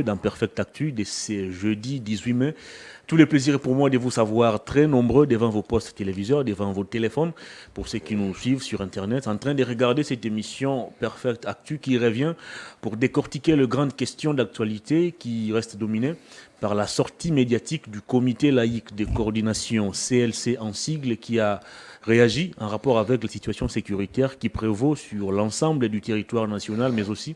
Dans Perfect Actu de ce jeudi 18 mai. Tous les plaisirs pour moi de vous savoir très nombreux devant vos postes téléviseurs, devant vos téléphones, pour ceux qui nous suivent sur Internet, en train de regarder cette émission Perfect Actu qui revient pour décortiquer les grandes questions d'actualité qui restent dominées par la sortie médiatique du comité laïque de coordination CLC en sigle qui a réagi en rapport avec la situation sécuritaire qui prévaut sur l'ensemble du territoire national, mais aussi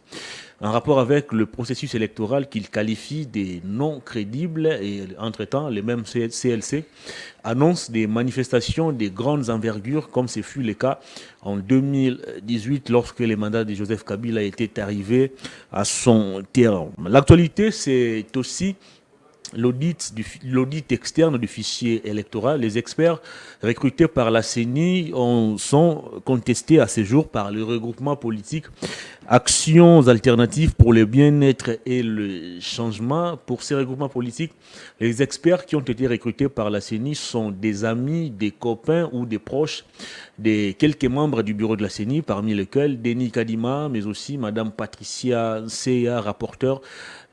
en rapport avec le processus électoral qu'il qualifie de non crédible. Et entre-temps, les mêmes CLC annoncent des manifestations de grandes envergures, comme ce fut le cas en 2018 lorsque le mandat de Joseph Kabila était arrivé à son terme. L'actualité, c'est aussi l'audit externe du fichier électoral. Les experts recrutés par la CENI sont contestés à ce jour par le regroupement politique Actions alternatives pour le bien-être et le changement. Pour ces regroupements politiques, les experts qui ont été recrutés par la CENI sont des amis, des copains ou des proches de quelques membres du bureau de la CENI, parmi lesquels Denis Kadima, mais aussi Madame Patricia Seya, rapporteure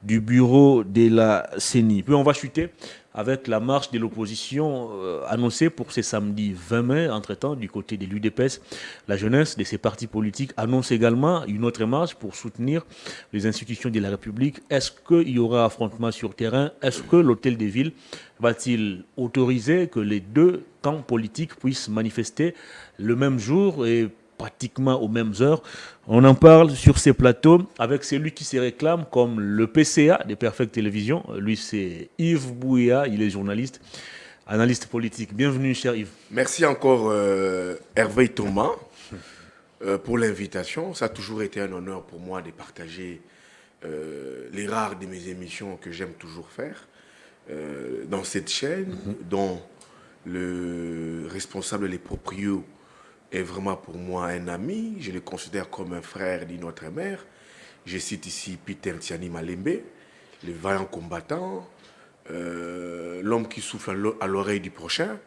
du bureau de la CENI. Puis on va chuter avec la marche de l'opposition annoncée pour ce samedi 20 mai. Entre-temps, du côté de l'UDPS, la jeunesse de ces partis politiques annonce également une autre marche pour soutenir les institutions de la République. Est-ce qu'il y aura affrontement sur terrain? Est-ce que l'hôtel de ville va-t-il autoriser que les deux camps politiques puissent manifester le même jour et pratiquement aux mêmes heures? On en parle sur ces plateaux avec celui qui se réclame comme le PCA de Perfect Télévision. Lui, c'est Yves Bouya, il est journaliste, analyste politique. Bienvenue, cher Yves. Merci encore, Hervé Thomas, pour l'invitation. Ça a toujours été un honneur pour moi de partager les rares de mes émissions que j'aime toujours faire dans cette chaîne, dont le responsable, les proprios, est vraiment pour moi un ami. Je le considère comme un frère de notre mère. Je cite ici Peter Tiani Malembe, le vaillant combattant, l'homme qui souffle à l'oreille du prochain.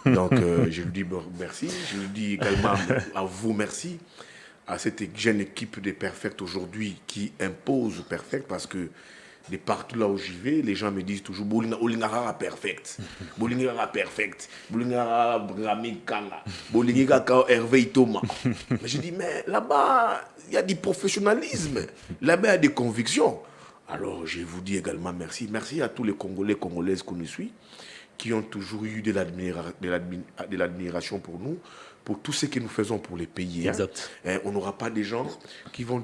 Donc je lui dis merci. Je lui dis également à vous merci, à cette jeune équipe de Perfect aujourd'hui qui impose Perfect, parce que de partout là où j'y vais, les gens me disent toujours Bolingara Perfect, Bolingara Perfect, Bolingara Bramikanga, Bolingara Hervé Thomas. Mais je dis, mais là-bas, il y a du professionnalisme, là-bas, il y a des convictions. Alors, je vous dis également merci. Merci à tous les Congolais, Congolaises qu'on nous suit, qui ont toujours eu de l'admiration pour nous, pour tout ce que nous faisons pour les pays. Exact. Hein. On n'aura pas des gens qui vont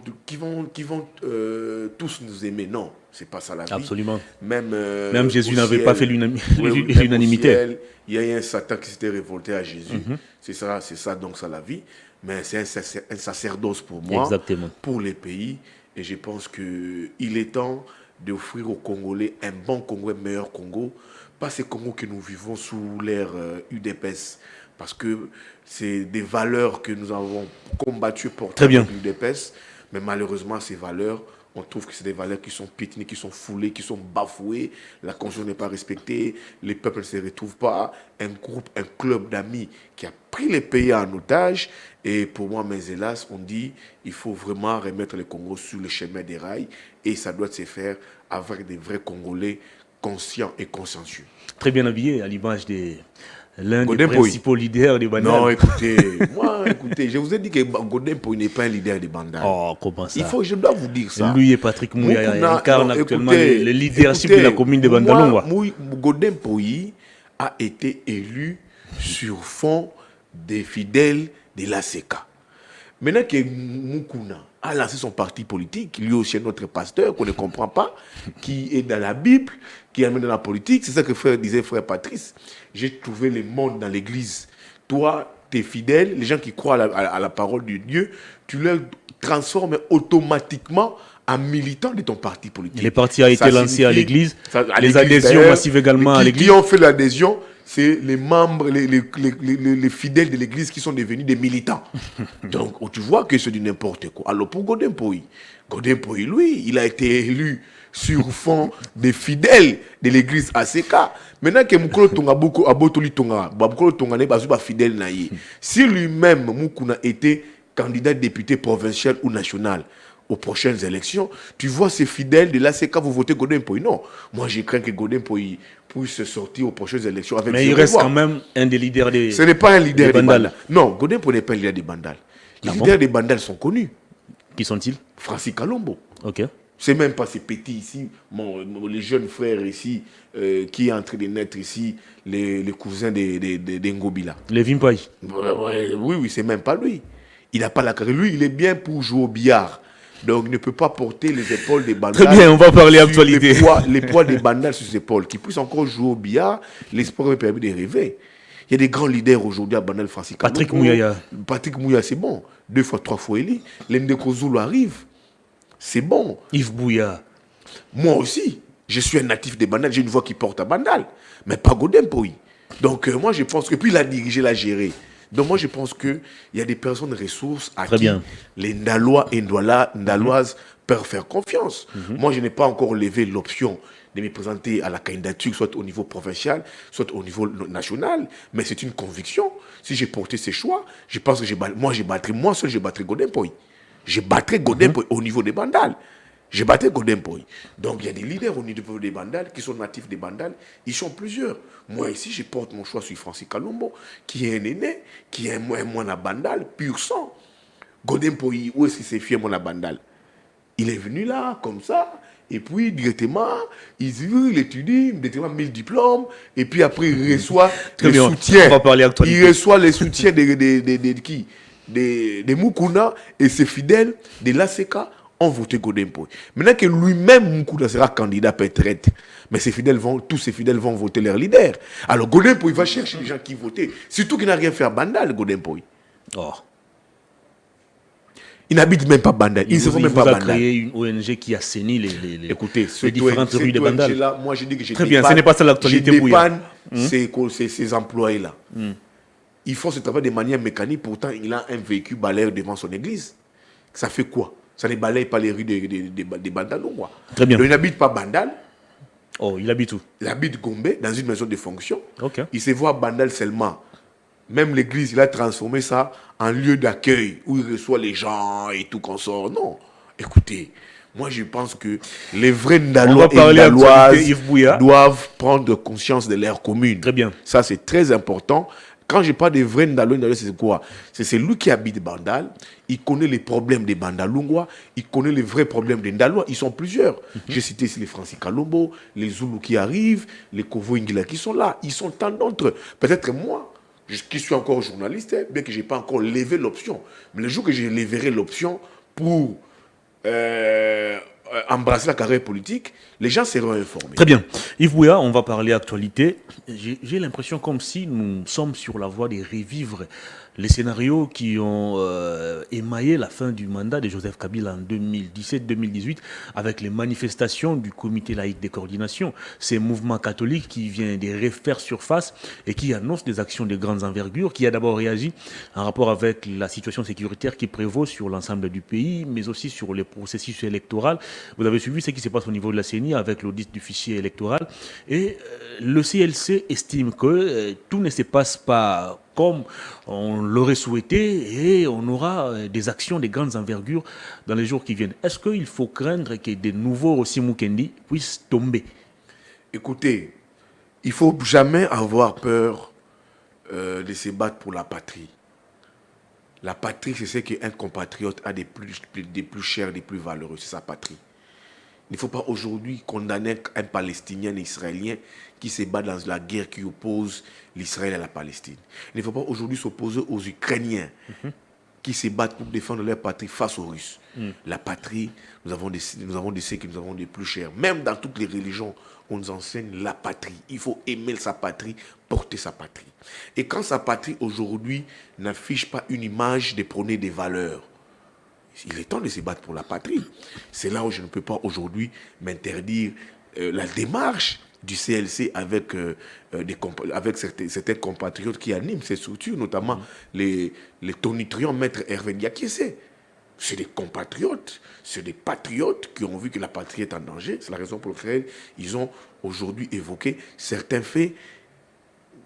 tous nous aimer. Non, c'est pas ça la vie. Absolument. Même Jésus n'avait pas fait l'unanimité. Il y a un Satan qui s'était révolté à Jésus. C'est ça donc ça la vie. Mais c'est un sacerdoce pour moi, exactement, pour les pays. Et je pense qu'il est temps d'offrir aux Congolais un bon Congo, un meilleur Congo. Pas ce Congo que nous vivons sous l'ère UDPS. Parce que c'est des valeurs que nous avons combattues pour l'UDPS. Mais malheureusement, ces valeurs, on trouve que c'est des valeurs qui sont piétinées, qui sont foulées, qui sont bafouées. La Constitution n'est pas respectée. Les peuples ne se retrouvent pas. Un groupe, un club d'amis qui a pris les pays en otage. Et pour moi, mais hélas, on dit il faut vraiment remettre le Congo sur le chemin des rails. Et ça doit se faire avec des vrais Congolais conscients et consciencieux. Très bien habillé, à l'image des... l'un des principaux leaders des Bandal. Non, écoutez, je vous ai dit que Godin Poy n'est pas un leader des Bandal. Oh, comment ça? Je dois vous dire ça. Lui et Patrick Mouya incarnent actuellement le leadership de la commune de Bandalongwa. Godin Poy a été élu sur fond des fidèles de l'ACK. Maintenant que Moukouna a lancé son parti politique, lui aussi est notre pasteur, qu'on ne comprend pas, qui est dans la Bible, qui est dans la politique, c'est ça que disait frère Patrice. J'ai trouvé le monde dans l'église. Toi, tes fidèles, les gens qui croient à la parole de Dieu, tu leur transformes automatiquement en militants de ton parti politique. Les partis ont été lancés à l'église, les adhésions massives également à l'église. Qui ont fait l'adhésion, c'est les membres, les fidèles de l'église qui sont devenus des militants. Donc, tu vois que c'est du n'importe quoi. Alors, pour Godin Poy, lui, il a été élu sur fond des fidèles de l'église ACK. Maintenant que Moukolo Tonga beaucoup abotoli Tonga, Moukolo Tonga n'est pas fidèle naïe. Si lui-même Moukuna était candidat député provincial ou national, aux prochaines élections, tu vois ces fidèles de l'ACK, vous votez Godin Poy. Non, moi je crains que Godin Poy puisse sortir aux prochaines élections avec Mais il reste quand même un des leaders Ce n'est pas un leader des Bandal. Bandal. Non, Godin Poy n'est pas un leader des Bandal. Les Ah leaders bon? des Bandal sont connus. Qui sont-ils? Francis Kalombo. Ok. C'est même pas ces petits ici, les jeunes frères ici, qui est en train de naître ici, les cousins des Ngobila. Les Vimpai. Oui, c'est même pas lui. Il n'a pas la carrière. Lui, il est bien pour jouer au billard. Donc, il ne peut pas porter les épaules des Bandal. Très bien, on va parler actualité. Les poids des Bandal sur ses épaules. Qui puisse encore jouer au billard, l'espoir lui permet de rêver. Il y a des grands leaders aujourd'hui à Bandal, Francis Kalombo. Patrick Mouyaya. Patrick Mouyaya, c'est bon. 2 fois, 3 fois élu. L'Endeko Zulu arrive. C'est bon. Yves Bouya. Moi aussi, je suis un natif des Bandal, j'ai une voix qui porte à Bandal, mais pas Godin Poy. Donc moi je pense que, puis il a dirigé, il a géré. Donc moi je pense qu'il y a des personnes ressources à Très qui bien. les Ndalois et Ndaloises peuvent faire confiance. Moi je n'ai pas encore levé l'option de me présenter à la candidature, soit au niveau provincial, soit au niveau national, mais c'est une conviction. Si j'ai porté ces choix, je pense que moi seul je battrai Godin Poy. Je battrai Godin Poy au niveau des Bandal. Je battrai Godin Poy. Donc il y a des leaders au niveau des Bandal qui sont natifs des Bandal. Ils sont plusieurs. Moi ici, je porte mon choix sur Francis Kalombo, qui est un aîné, qui est un moine à Bandal, pur sang. Godin Poy, où est-ce qu'il s'est fier, mon à Bandal? Il est venu là, comme ça, et puis directement, il étudie, directement 1000 diplômes, et puis après il reçoit Très les bien. soutiens. On va parler actualité. Il reçoit les soutiens de qui? Des Mukuna, et ses fidèles de l'ACK ont voté Godin Poy. Maintenant que lui-même, Mukuna, sera candidat peut-être, mais tous ses fidèles vont voter leur leader. Alors Godin Poy va chercher les gens qui votaient, surtout qu'il n'a rien fait à Bandal, Godin Poy. Oh. Il n'habite même pas Bandal. Il ne se voit même pas a Bandal. créé une ONG qui assainit Écoutez, les différentes rues de Bandal. Là, moi je dis que je Très bien, ce n'est pas ça l'actualité, Je Bouya. dépanne ces employés-là. Ils font ce travail de manière mécanique, pourtant il a un véhicule balayeur devant son église. Ça fait quoi? Ça ne balaye pas les rues des Bandal ou quoi? Très bien. Donc, il n'habite pas Bandal, Oh, il habite où? il habite Gombe, dans une maison de fonction. Ok. Il se voit à Bandal seulement. Même l'église, il a transformé ça en lieu d'accueil, où il reçoit les gens et tout consort. Non. Écoutez, moi je pense que les vrais Ndalois et Ndaloises doivent prendre conscience de leur commune. Très bien. Ça c'est très important. Quand je parle des vrais Ndalois et Ndaloises, c'est quoi? C'est celui qui habite Bandal, il connaît les problèmes des Bandalungwa, il connaît les vrais problèmes des Ndalois. Ils sont plusieurs. J'ai cité ici les Francis Kalombo, les Zoulous qui arrivent, les Kovo Ingila qui sont là. Ils sont tant d'autres. Peut-être moi, qui suis encore journaliste, bien que je n'ai pas encore levé l'option. Mais le jour que je lèverai l'option pour embrasser la carrière politique, les gens seront informés. Très bien. Yves Bouya, on va parler actualité. J'ai l'impression comme si nous sommes sur la voie de revivre les scénarios qui ont émaillé la fin du mandat de Joseph Kabila en 2017-2018 avec les manifestations du comité laïque de coordination, ces mouvements catholiques qui viennent de refaire surface et qui annoncent des actions de grandes envergures, qui a d'abord réagi en rapport avec la situation sécuritaire qui prévaut sur l'ensemble du pays, mais aussi sur les processus électoraux. Vous avez suivi ce qui se passe au niveau de la CENI avec l'audit du fichier électoral. Et le CLC estime que tout ne se passe pas comme on l'aurait souhaité et on aura des actions de grandes envergures dans les jours qui viennent. Est-ce qu'il faut craindre que de nouveaux Rossi Mukendi puissent tomber? Écoutez, il ne faut jamais avoir peur de se battre pour la patrie. La patrie, c'est ce qu'un compatriote a des plus chers, des plus valeureux, c'est sa patrie. Il ne faut pas aujourd'hui condamner un Palestinien, un Israélien qui se bat dans la guerre qui oppose l'Israël à la Palestine. Il ne faut pas aujourd'hui s'opposer aux Ukrainiens qui se battent pour défendre leur patrie face aux Russes. La patrie, nous avons de ceux que nous avons de plus chers. Même dans toutes les religions, on nous enseigne la patrie. Il faut aimer sa patrie, porter sa patrie. Et quand sa patrie aujourd'hui n'affiche pas une image de prôner des valeurs, il est temps de se battre pour la patrie. C'est là où je ne peux pas aujourd'hui m'interdire la démarche du CLC avec certains compatriotes qui animent ces structures, notamment les tonitruants maître Hervé Diakiese. C'est des compatriotes, c'est des patriotes qui ont vu que la patrie est en danger. C'est la raison pour laquelle ils ont aujourd'hui évoqué certains faits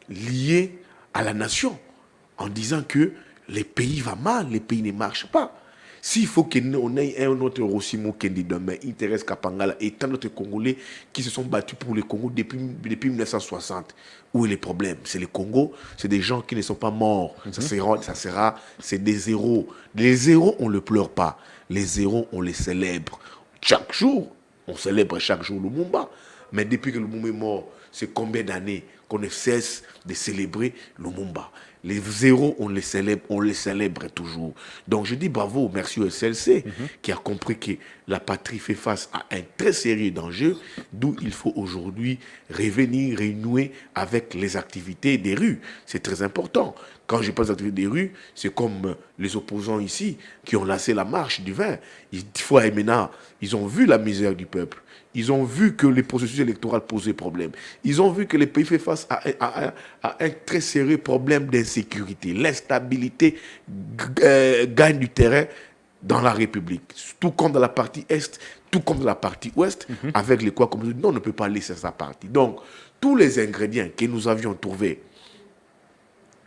liés à la nation, en disant que les pays vont mal, les pays ne marchent pas. S'il faut qu'on ait un autre Rossimo Kendi demain, Interes Kapangala et tant d'autres Congolais qui se sont battus pour le Congo depuis 1960, où est le problème? C'est le Congo, c'est des gens qui ne sont pas morts. C'est des zéros. Les zéros, on ne le pleure pas. Les zéros, on les célèbre. Chaque jour, on célèbre chaque jour Lumumba. Mais depuis que Lumumba est mort, c'est combien d'années qu'on ne cesse de célébrer Lumumba? Les zéros, on les célèbre toujours. Donc je dis bravo, merci au SLC qui a compris que la patrie fait face à un très sérieux danger, d'où il faut aujourd'hui revenir, renouer avec les activités des rues. C'est très important. Quand je parle des activités des rues, c'est comme les opposants ici qui ont lancé la marche du 20. Ils ont vu la misère du peuple. Ils ont vu que les processus électoraux posaient problème. Ils ont vu que le pays fait face à un très sérieux problème d'insécurité. L'instabilité gagne du terrain dans la République. Tout comme dans la partie Est, tout comme dans la partie Ouest, avec les quoi comme non, on ne peut pas laisser sa partie. Donc, tous les ingrédients que nous avions trouvés,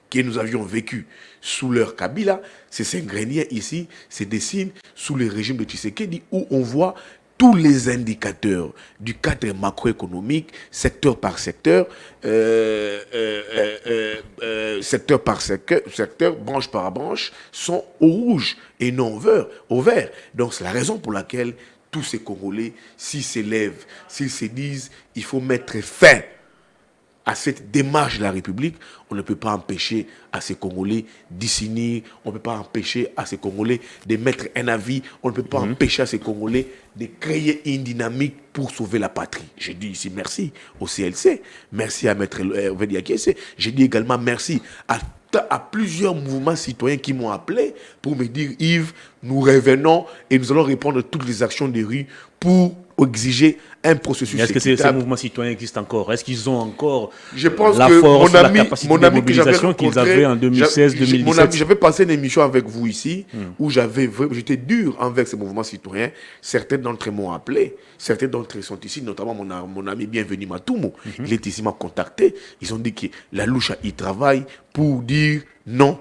que nous avions vécu sous leur Kabila, ces ingrédients ici se dessinent sous le régime de Tshisekedi, où on voit tous les indicateurs du cadre macroéconomique, secteur par secteur, branche par branche, sont au rouge et non au vert. Donc c'est la raison pour laquelle tous ces Congolais, s'ils s'élèvent, s'ils se disent, il faut mettre fin à cette démarche de la République, on ne peut pas empêcher à ces Congolais d'y s'unir, on ne peut pas empêcher à ces Congolais de mettre un avis, on ne peut pas empêcher à ces Congolais de créer une dynamique pour sauver la patrie. Je dis ici merci au CLC, merci à Maître Hervé Diakité, je dis également merci à plusieurs mouvements citoyens qui m'ont appelé pour me dire, Yves, nous revenons et nous allons répondre à toutes les actions des rues pour exiger un processus équitable. Est-ce que ces mouvements citoyens existent encore? Est-ce qu'ils ont encore je pense la que force, la capacité de mobilisation qu'ils avaient en 2016-2017? Mon ami, j'avais passé une émission avec vous ici où j'étais dur envers ces mouvements citoyens. Certains d'entre eux m'ont appelé, certains d'entre eux sont ici, notamment mon ami Bienvenu Matumo. Il est ici, m'a contacté. Ils ont dit que la louche, il travaille pour dire non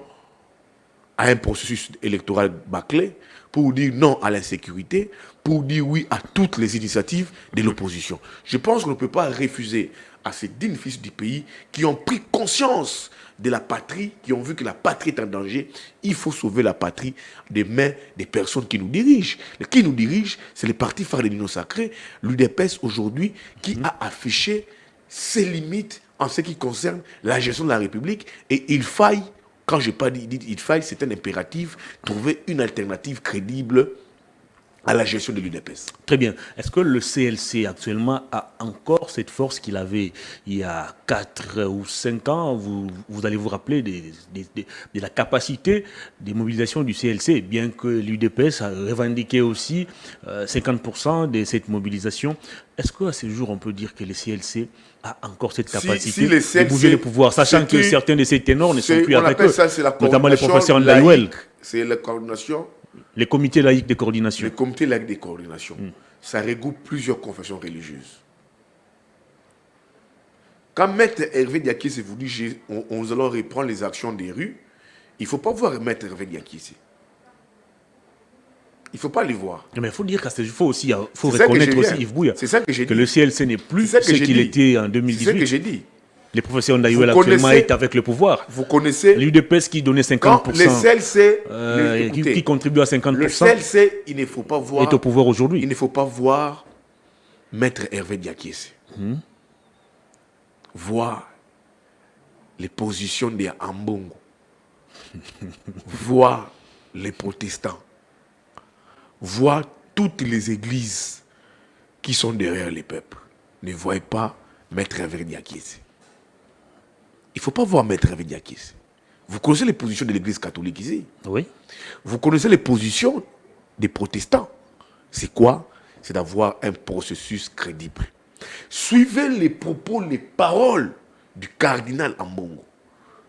à un processus électoral bâclé, pour dire non à l'insécurité, pour dire oui à toutes les initiatives de l'opposition. Je pense qu'on ne peut pas refuser à ces dignes fils du pays qui ont pris conscience de la patrie, qui ont vu que la patrie est en danger. Il faut sauver la patrie des mains des personnes qui nous dirigent. Qui nous dirigent, c'est le parti phare de l'Union sacrée, l'UDPS aujourd'hui, qui a affiché ses limites en ce qui concerne la gestion de la République. Et il faille, quand je n'ai pas dit il faille, c'est un impératif, trouver une alternative crédible à la gestion de l'UDPS. Très bien. Est-ce que le CLC actuellement a encore cette force qu'il avait il y a 4 ou 5 ans? Vous allez vous rappeler de la capacité de mobilisation du CLC, bien que l'UDPS a revendiqué aussi 50% de cette mobilisation. Est-ce qu'à ce jour, on peut dire que le CLC a encore cette capacité de bouger le pouvoir, sachant que certains de ces ténors ne sont plus avec eux, notamment les professeurs Ndaïwel. C'est la coordination. Les comités laïcs de coordination. Les comités laïcs de coordination. Ça regroupe plusieurs confessions religieuses. Quand Maître Hervé Diakité vous dit on allons reprendre les actions des rues, il ne faut pas voir Maître Hervé Diakité. Il ne faut pas les voir. Mais il faut dire qu'il faut reconnaître aussi, Yves Bouya, que le CLC n'est plus ce qu'il était en 2018. C'est ce que j'ai dit. Les professeurs Ndaïwel actuellement est avec le pouvoir. Vous connaissez l'UDPS qui donnait 50%. Le CLC, qui contribue à 50%. Le CLC, il ne faut pas voir. Est au pouvoir aujourd'hui. Il ne faut pas voir Maître Hervé Diakité. Voir les positions des Ambongo. Voir les protestants. Voir toutes les églises qui sont derrière les peuples. Ne voyez pas Maître Hervé Diakité. Il ne faut pas voir Maître Hervé Diakité. Vous connaissez les positions de l'Église catholique ici? Oui. Vous connaissez les positions des protestants. C'est quoi? C'est d'avoir un processus crédible. Suivez les propos, les paroles du cardinal Ambongo,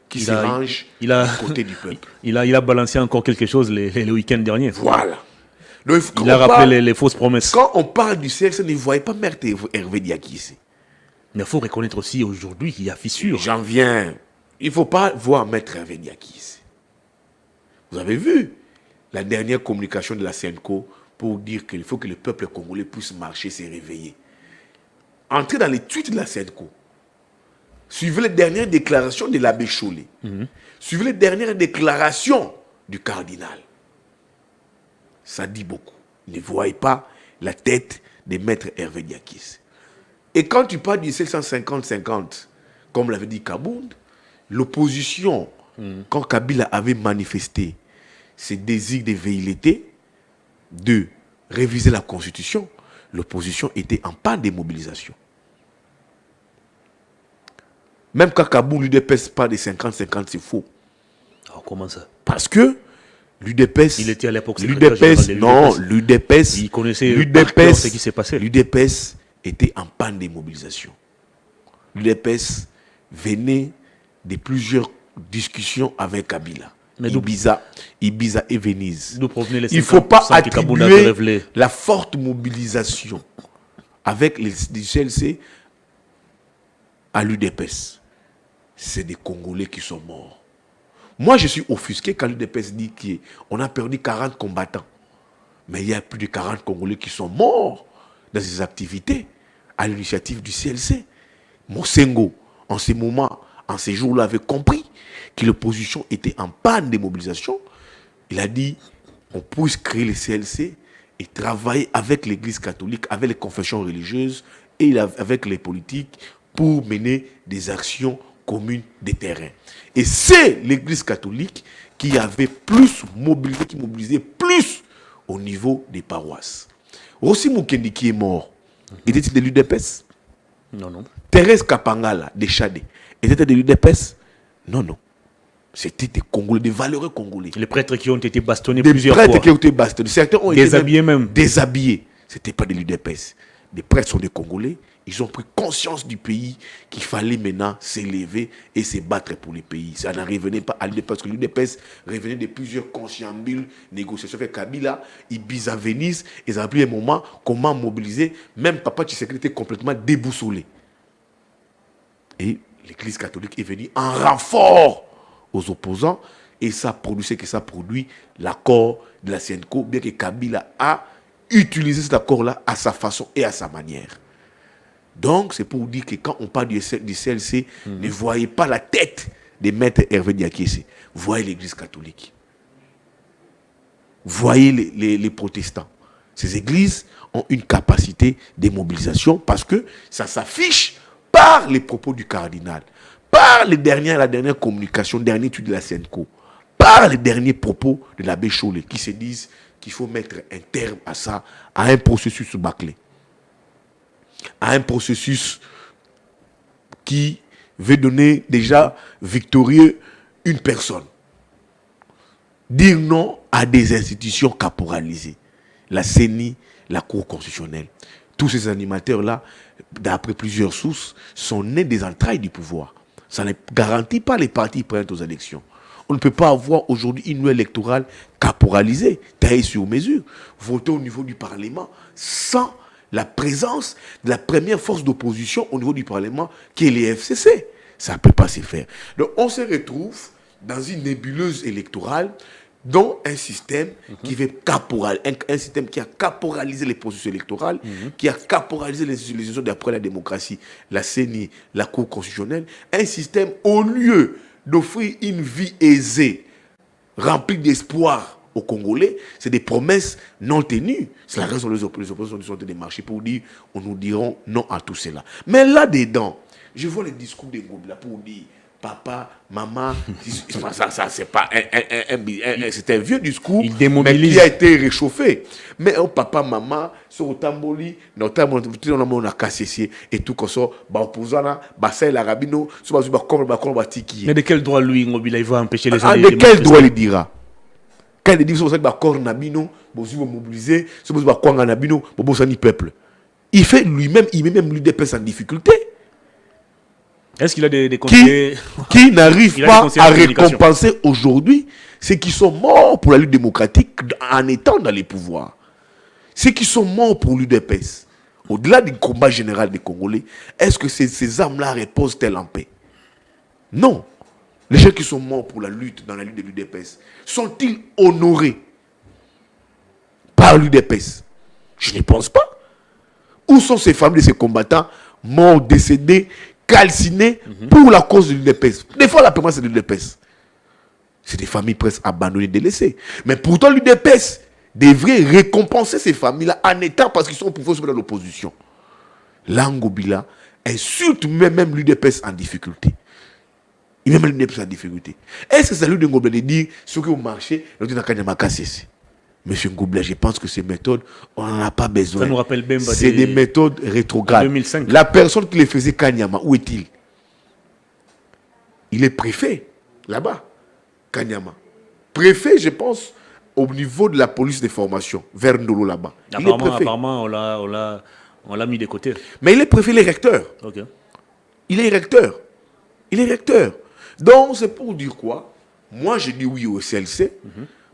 qui se range du côté du peuple. Il a balancé encore quelque chose le week-end dernier. Voilà. Donc, il a rappelé les fausses promesses. Quand on parle du CLC, ne voyez pas Maître Hervé Diakité. Mais il faut reconnaître aussi aujourd'hui qu'il y a fissure. J'en viens. Il ne faut pas voir Maître Hervé Diakité. Vous avez vu la dernière communication de la CENCO pour dire qu'il faut que le peuple congolais puisse marcher, se réveiller. Entrez dans les tweets de la CENCO. Suivez les dernières déclarations de l'abbé Cholé. Suivez les dernières déclarations du cardinal. Ça dit beaucoup. Ne voyez pas la tête de maître Hervé Diakis. Et quand tu parles du 750-50, comme l'avait dit Kabound, l'opposition, quand Kabila avait manifesté ses désirs de velléité de réviser la Constitution, l'opposition était en panne de mobilisation. Même quand Kabound l'UDPS parle de 50-50, c'est faux. Alors, comment ça? Parce que l'UDPS... Il était à l'époque secrétaire général de l'UDPS. Non, l'UDPS... Il connaissait l'UDPS, ce qui s'est passé. L'UDPS était en panne de mobilisation. L'UDPS venait de plusieurs discussions avec Kabila. Mais Ibiza et Venise. Il ne faut pas attribuer la forte mobilisation avec les CLC à l'UDPS. C'est des Congolais qui sont morts. Moi, je suis offusqué quand l'UDPS dit qu'on a perdu 40 combattants. Mais il y a plus de 40 Congolais qui sont morts dans ces activités à l'initiative du CLC. Mosengo, en ces moments, en ces jours-là, avait compris que l'opposition était en panne de mobilisation. Il a dit on puisse créer le CLC et travailler avec l'Église catholique, avec les confessions religieuses et avec les politiques pour mener des actions communes des terrains. Et c'est l'Église catholique qui avait plus mobilisé, qui mobilisait plus au niveau des paroisses. Rossi Mukendi qui est mort, était-il de l'UDPS? Non, non. Thérèse Kapangala, de Chadé, était-elle de l'UDPS? Non, non. C'était des Congolais, des valeureux Congolais. Les prêtres qui ont été bastonnés plusieurs fois. Des prêtres qui ont été bastonnés. Certains ont déshabillés été même. Déshabillés. Ce n'était pas de l'UDPS. Les prêtres sont des Congolais. Ils ont pris conscience du pays qu'il fallait maintenant s'élever et se battre pour le pays. Ça n'en revenait pas à l'UDPS, parce que l'UDPS revenait de plusieurs consciambules, négociations avec Kabila, Ibiza, Venise. Ils ont pris un moment comment mobiliser. Même Papa Tshisekedi était complètement déboussolé. Et l'Église catholique est venue en renfort aux opposants, et ça produit ce que ça produit, l'accord de la CENCO, bien que Kabila a utilisé cet accord-là à sa façon et à sa manière. Donc, c'est pour dire que quand on parle du CLC, ne voyez pas la tête de maître Hervé Diakis, voyez l'Église catholique. Voyez les protestants. Ces églises ont une capacité de mobilisation parce que ça s'affiche par les propos du cardinal, par la dernière communication, dernier étude de la CENCO, par les derniers propos de l'abbé Cholé, qui se disent qu'il faut mettre un terme à ça, à un processus bâclé, à un processus qui veut donner déjà victorieux une personne. Dire non à des institutions caporalisées, la CENI, la Cour constitutionnelle. Tous ces animateurs-là, d'après plusieurs sources, sont nés des entrailles du pouvoir. Ça ne garantit pas les partis prêts aux élections. On ne peut pas avoir aujourd'hui une loi électorale caporalisée, taillée sur mesure, votée au niveau du Parlement, sans la présence de la première force d'opposition au niveau du Parlement, qui est les FCC. Ça ne peut pas se faire. Donc on se retrouve dans une nébuleuse électorale dont un système qui veut un système qui a caporalisé les processus électoraux, qui a caporalisé les institutions d'après la démocratie, la CENI, la Cour constitutionnelle, un système au lieu d'offrir une vie aisée, remplie d'espoir aux Congolais, c'est des promesses non tenues. C'est la raison pour les oppositions sont des marchés pour dire, on nous dirons non à tout cela. Mais là-dedans, je vois les discours des Ngobila pour dire, papa, maman, ça c'est pas c'est un vieux discours, mais qui a été réchauffé. Mais papa, maman, sur Otamboli, on a cassé et tout comme ça, opposant, ça la rabino, mais de quel droit lui, Ngobila, il va empêcher les gens de quel droit il dira? Quand il dit que c'est un nabino, vous mobiliser, c'est un nabino, vous peuple. Il fait lui-même, il met même l'UDPS en difficulté. Est-ce qu'il a des conseillers qui n'arrivent pas à récompenser aujourd'hui ceux qui sont morts pour la lutte démocratique en étant dans les pouvoirs? Ceux qui sont morts pour l'UDPS, au-delà du combat général des Congolais, est-ce que ces âmes-là reposent-elles en paix? Non. Les gens qui sont morts pour la lutte, dans la lutte de l'UDPS, sont-ils honorés par l'UDPS? Je ne pense pas. Où sont ces familles de ces combattants morts, décédés, calcinés pour la cause de l'UDPS? Des fois, la permanence de l'UDPS. C'est des familles presque abandonnées, délaissées. Mais pourtant, l'UDPS devrait récompenser ces familles-là en état parce qu'ils sont pour dans l'opposition. L'Angobila insulte même l'UDPS en difficulté. Il met même l'UDPS en difficulté. Est-ce que c'est lui de Ngobila de dire ce qui au marché, Monsieur Ngobila, je pense que ces méthodes, on n'en a pas besoin. Ça nous rappelle Bemba. C'est des méthodes rétrogrades. 2005. La personne qui les faisait Kanyama, où est-il? Il est préfet, là-bas. Kanyama. Préfet, je pense, au niveau de la police de formation, vers Ndolo là-bas. Il est préfet. Apparemment, on l'a mis de côté. Mais il est préfet, il est recteur. Ok. Il est recteur. Il est recteur. Donc, c'est pour dire quoi? Moi, je dis oui au CLC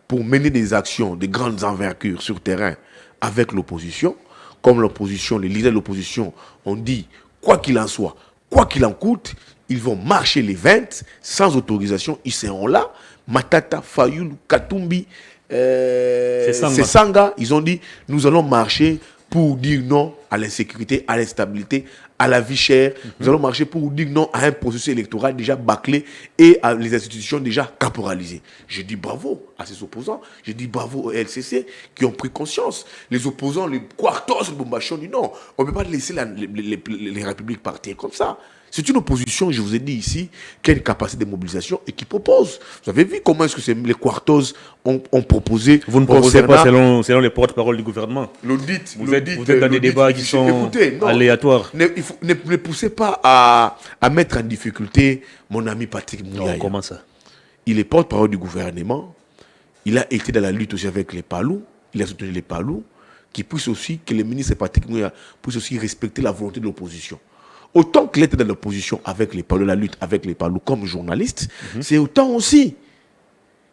pour mener des actions de grandes envergures sur terrain avec l'opposition. Comme l'opposition, les leaders de l'opposition ont dit, quoi qu'il en soit, quoi qu'il en coûte, ils vont marcher les 20 sans autorisation. Ils seront là. Matata, Fayoulou, Katumbi, Sanga, ils ont dit, nous allons marcher pour dire non à l'insécurité, à l'instabilité, à la vie chère. Nous allons marcher pour dire non à un processus électoral déjà bâclé et à les institutions déjà caporalisées. Je dis bravo à ces opposants. Je dis bravo au LCC qui ont pris conscience. Les opposants, les quartos, les bombachons, disent non, on ne peut pas laisser les républiques partir comme ça. C'est une opposition, je vous ai dit ici, qui a une capacité de mobilisation et qui propose. Vous avez vu comment est-ce que les quartos ont proposé. Vous ne proposez pas selon les porte-paroles du gouvernement. L'audit. Vous êtes dans des débats qui sont aléatoires. Ne poussez pas à mettre en difficulté mon ami Patrick Mouyaya. Comment ça? Il est porte-parole du gouvernement. Il a été dans la lutte aussi avec les Palous. Il a soutenu les Palous. Qui puisse aussi, que le ministre Patrick Mouyaya puisse aussi respecter la volonté de l'opposition. Autant qu'il était dans l'opposition avec les Palous, la lutte avec les Palous comme journaliste, c'est autant aussi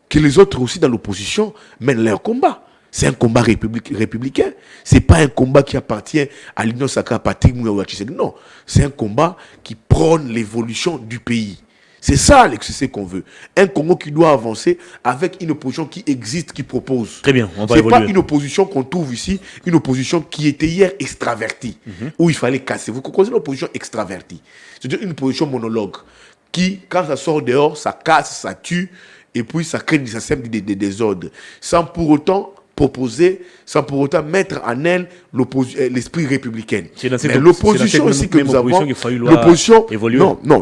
que les autres aussi dans l'opposition mènent leur combat. C'est un combat républicain. Ce n'est pas un combat qui appartient à l'Union sacrée, à Patrick Mouyaya. Non, c'est un combat qui prône l'évolution du pays. C'est ça l'excès qu'on veut. Un Congo qui doit avancer avec une opposition qui existe, qui propose. Très bien, on va évoluer. Ce n'est pas une opposition qu'on trouve ici, une opposition qui était hier extravertie, où il fallait casser. Vous connaissez l'opposition extravertie. C'est-à-dire une opposition monologue qui, quand ça sort dehors, ça casse, ça tue, et puis ça crée des désordres. Sans pour autant proposer, sans pour autant mettre en elle l'esprit républicain. Mais l'opposition aussi que nous avons,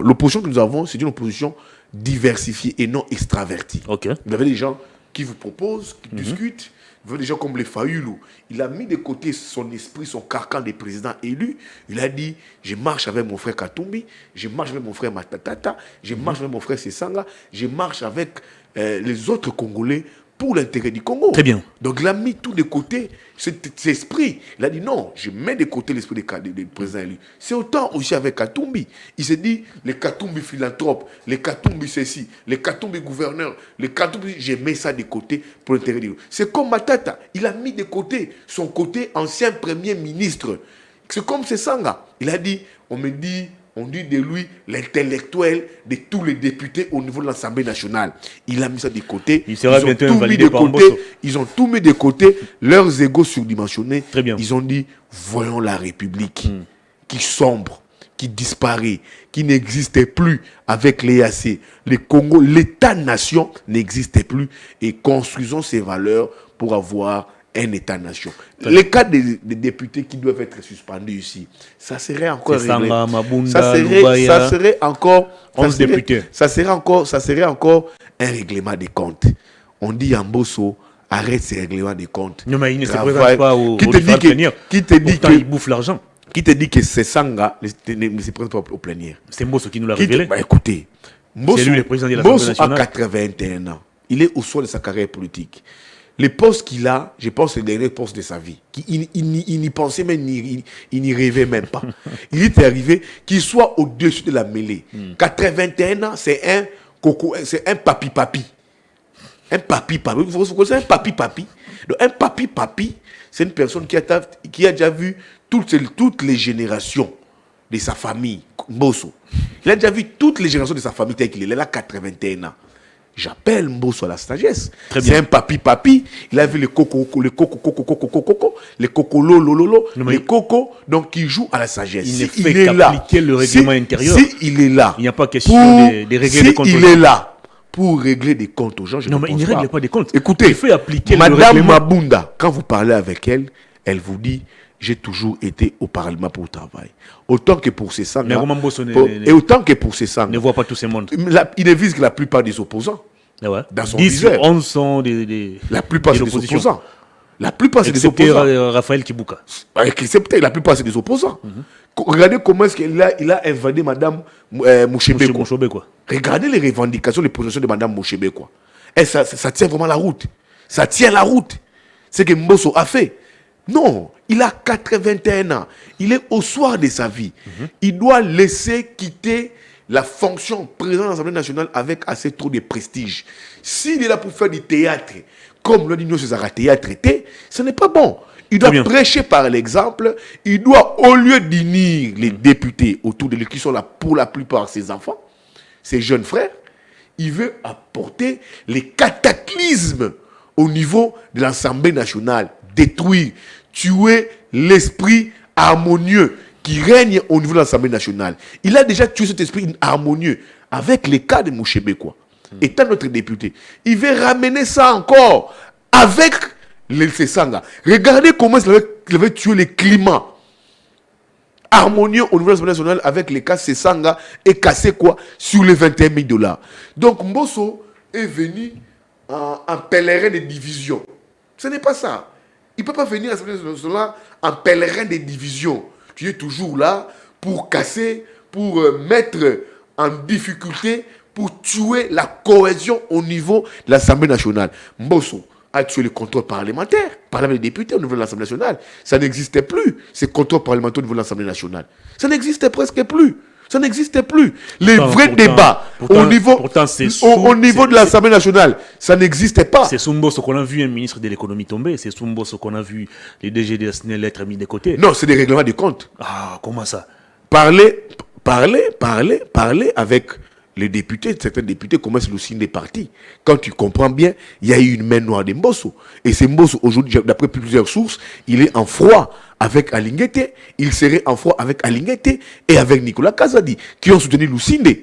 l'opposition que nous avons, c'est une opposition diversifiée et non extravertie. Okay. Vous avez des gens qui vous proposent, qui discutent. Vous avez des gens comme les Fayoulou. Il a mis de côté son esprit, son carcan des présidents élus. Il a dit, je marche avec mon frère Katumbi, je marche avec mon frère Matatata, je marche avec mon frère Sesanga, je marche avec les autres Congolais pour l'intérêt du Congo. Très bien. Donc il a mis tout de côté cet esprit. Il a dit non, je mets de côté l'esprit des présidents élus. C'est autant aussi avec Katumbi. Il s'est dit, les Katumbi philanthropes, les Katumbi ceci, les Katumbi gouverneurs, les Katumbi, je mets ça de côté pour l'intérêt du Congo. C'est comme Matata. Il a mis de côté son côté ancien premier ministre. C'est comme Sesanga. Il a dit, on dit de lui l'intellectuel de tous les députés au niveau de l'Assemblée nationale. Il a mis ça de côté. Ils ont tout mis de côté, leurs égos surdimensionnés. Très bien. Ils ont dit, voyons la République qui sombre, qui disparaît, qui n'existait plus avec l'EAC. Le Congo, l'État-nation n'existait plus et construisons ces valeurs pour avoir un État-nation. Les cas des députés qui doivent être suspendus ici, ça serait encore ça serait encore 11 députés. Ça serait encore un règlement des comptes. On dit à Mbosso, arrête ces règlements des comptes. Non, mais il ne se présente pas au qui te dit qu'il bouffe l'argent. Qui te dit que Sesanga ne se présente pas au plénière? C'est Mbosso qui nous l'a révélé. Écoutez, Mbosso a 81 ans. Il est au sol de sa carrière politique. Les postes qu'il a, je pense que c'est le dernier poste de sa vie. Il n'y pensait même, il n'y rêvait même pas. Il est arrivé qu'il soit au-dessus de la mêlée. 81 ans, c'est un papi-papi. Un papi-papi. Vous connaissez un papi-papi? Donc, un papi-papi, c'est une personne qui a déjà vu toutes les générations de sa famille, Mbosso. Il a déjà vu toutes les générations de sa famille telle qu'il est. Il a 81 ans. J'appelle Mbosso à la sagesse. Très bien. C'est un papi. Il a vu les coco, les coco, lolo, les coco, donc il joue à la sagesse. Il ne fait qu'appliquer le règlement intérieur. Si il est là, il n'y a pas question de régler des comptes. Il est là pour régler des comptes aux gens. Non, mais il ne règle pas des comptes. Écoutez, il fait appliquer Madame le règlement. Mabunda, quand vous parlez avec elle, elle vous dit j'ai toujours été au Parlement pour le travail. Autant que pour ces sangs. Et autant que pour ces sangs. Ne voit pas tous ces mondes. Il ne vise que la plupart des opposants. Ah ouais. Dans son 10 sur 11 sont des la plupart c'est des opposants. La plupart c'est des opposants. Raphaël Kibuka. Excepté la plupart c'est des opposants. Regardez comment est-ce qu'il a invadé Madame Mouchébé. Regardez les revendications, les positions de Madame Mouchébé. Et ça tient vraiment la route. Ça tient la route. C'est que Mbosso a fait. Non, il a 81 ans. Il est au soir de sa vie. Il doit laisser quitter la fonction président de l'Assemblée nationale avec assez trop de prestige. S'il est là pour faire du théâtre, comme le dit nous, César théâtre était, ce n'est pas bon. Il doit prêcher par l'exemple. Il doit, au lieu d'unir les députés autour de lui, qui sont là pour la plupart ses enfants, ses jeunes frères, il veut apporter les cataclysmes au niveau de l'Assemblée nationale, détruire, tuer l'esprit harmonieux qui règne au niveau de l'Assemblée nationale. Il a déjà tué cet esprit harmonieux avec les cas de Mouchébé, étant notre député. Il veut ramener ça encore avec les Sessanga. Regardez comment il avait tué le climat harmonieux au niveau de l'Assemblée nationale avec les cas Sessanga et cassé sur les 21 000 $. Donc Mbosso est venu en pèlerin de division. Ce n'est pas ça. Il ne peut pas venir à l'Assemblée nationale en pèlerin de division. Tu es toujours là pour casser, pour mettre en difficulté, pour tuer la cohésion au niveau de l'Assemblée nationale. Mbosso a tué le contrôle parlementaire, parler avec les députés au niveau de l'Assemblée nationale. Ça n'existait plus, ce contrôle parlementaire au niveau de l'Assemblée nationale. Ça n'existait presque plus. Ça n'existait plus. Les vrais débats au niveau de l'Assemblée nationale, ça n'existait pas. C'est sous Mbosso qu'on a vu un ministre de l'économie tomber. C'est sous Mbosso qu'on a vu les DG de la SNEL être mis de côté. Non, c'est des règlements de compte. Ah, comment ça? Parler avec les députés, certains députés commencent le signe des partis. Quand tu comprends bien, il y a eu une main noire de Mbosso. Et c'est Mbosso, aujourd'hui, d'après plusieurs sources, il est en froid avec Alinguete, il serait en froid avec Alinguete et avec Nicolas Kazadi, qui ont soutenu Lucinde.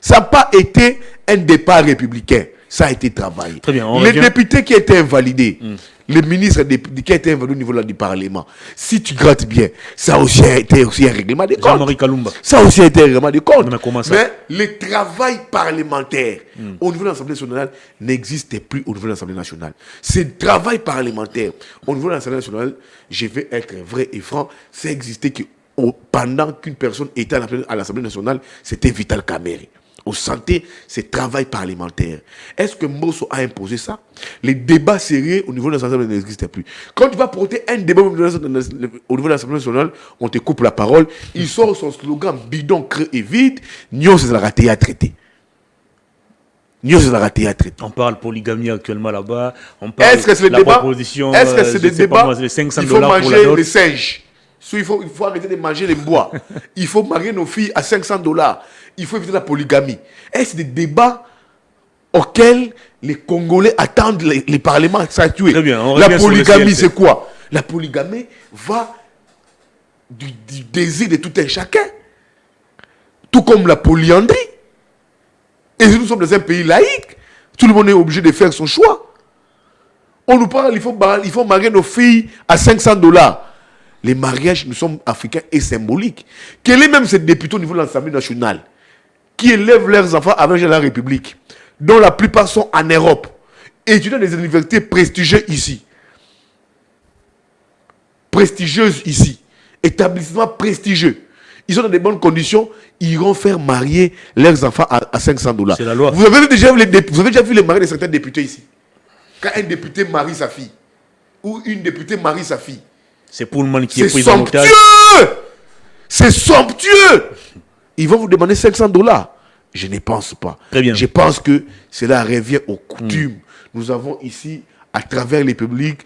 Ça n'a pas été un départ républicain, ça a été travaillé. Très bien, les députés qui étaient invalidés, les ministres qui étaient invalidés au niveau du Parlement, si tu grattes bien, ça aussi a été un règlement de compte. Jean-Marie Kalumba. Ça aussi a été un règlement de compte. Mais le travail parlementaire au niveau de l'Assemblée nationale n'existait plus au niveau de l'Assemblée nationale. Ce travail parlementaire au niveau de l'Assemblée nationale, je vais être vrai et franc, ça existait pendant qu'une personne était à l'Assemblée nationale, c'était Vital Kamerhe. Au santé, c'est travail parlementaire. Est-ce que Mbosso a imposé ça? Les débats sérieux au niveau de l'Assemblée n'existaient plus. Quand tu vas porter un débat au niveau de l'Assemblée nationale, on te coupe la parole. Il sort son slogan bidon, creux et vide. Nyon, c'est la raté à traiter. On parle polygamie actuellement là-bas. On parle est-ce que c'est la proposition. Est-ce que c'est des débats? Les 500 il faut manger pour la les singes. Il faut arrêter de manger les bois. Il faut marier nos filles à 500 $. Il faut éviter la polygamie. Est-ce des débats auxquels les Congolais attendent les parlements statués? La polygamie, c'est quoi? La polygamie va du désir de tout un chacun. Tout comme la polyandrie. Et si nous sommes dans un pays laïque, tout le monde est obligé de faire son choix. On nous parle, il faut marier nos filles à 500 $. Les mariages, nous sommes africains et symboliques. Quel est même ces députés au niveau de l'Assemblée nationale qui élèvent leurs enfants avec la République, dont la plupart sont en Europe, étudiant des universités prestigieuses ici, établissements prestigieux. Ils sont dans de bonnes conditions, ils iront faire marier leurs enfants à 500 $. C'est la loi. Vous avez déjà vu les mariés de certains députés ici? Quand un député marie sa fille, ou une députée marie sa fille, c'est Pullman qui est pris en otage. C'est somptueux. Ils vont vous demander 500 $. Je ne pense pas. Très bien. Je pense que cela revient aux coutumes. Nous avons ici, à travers les publics,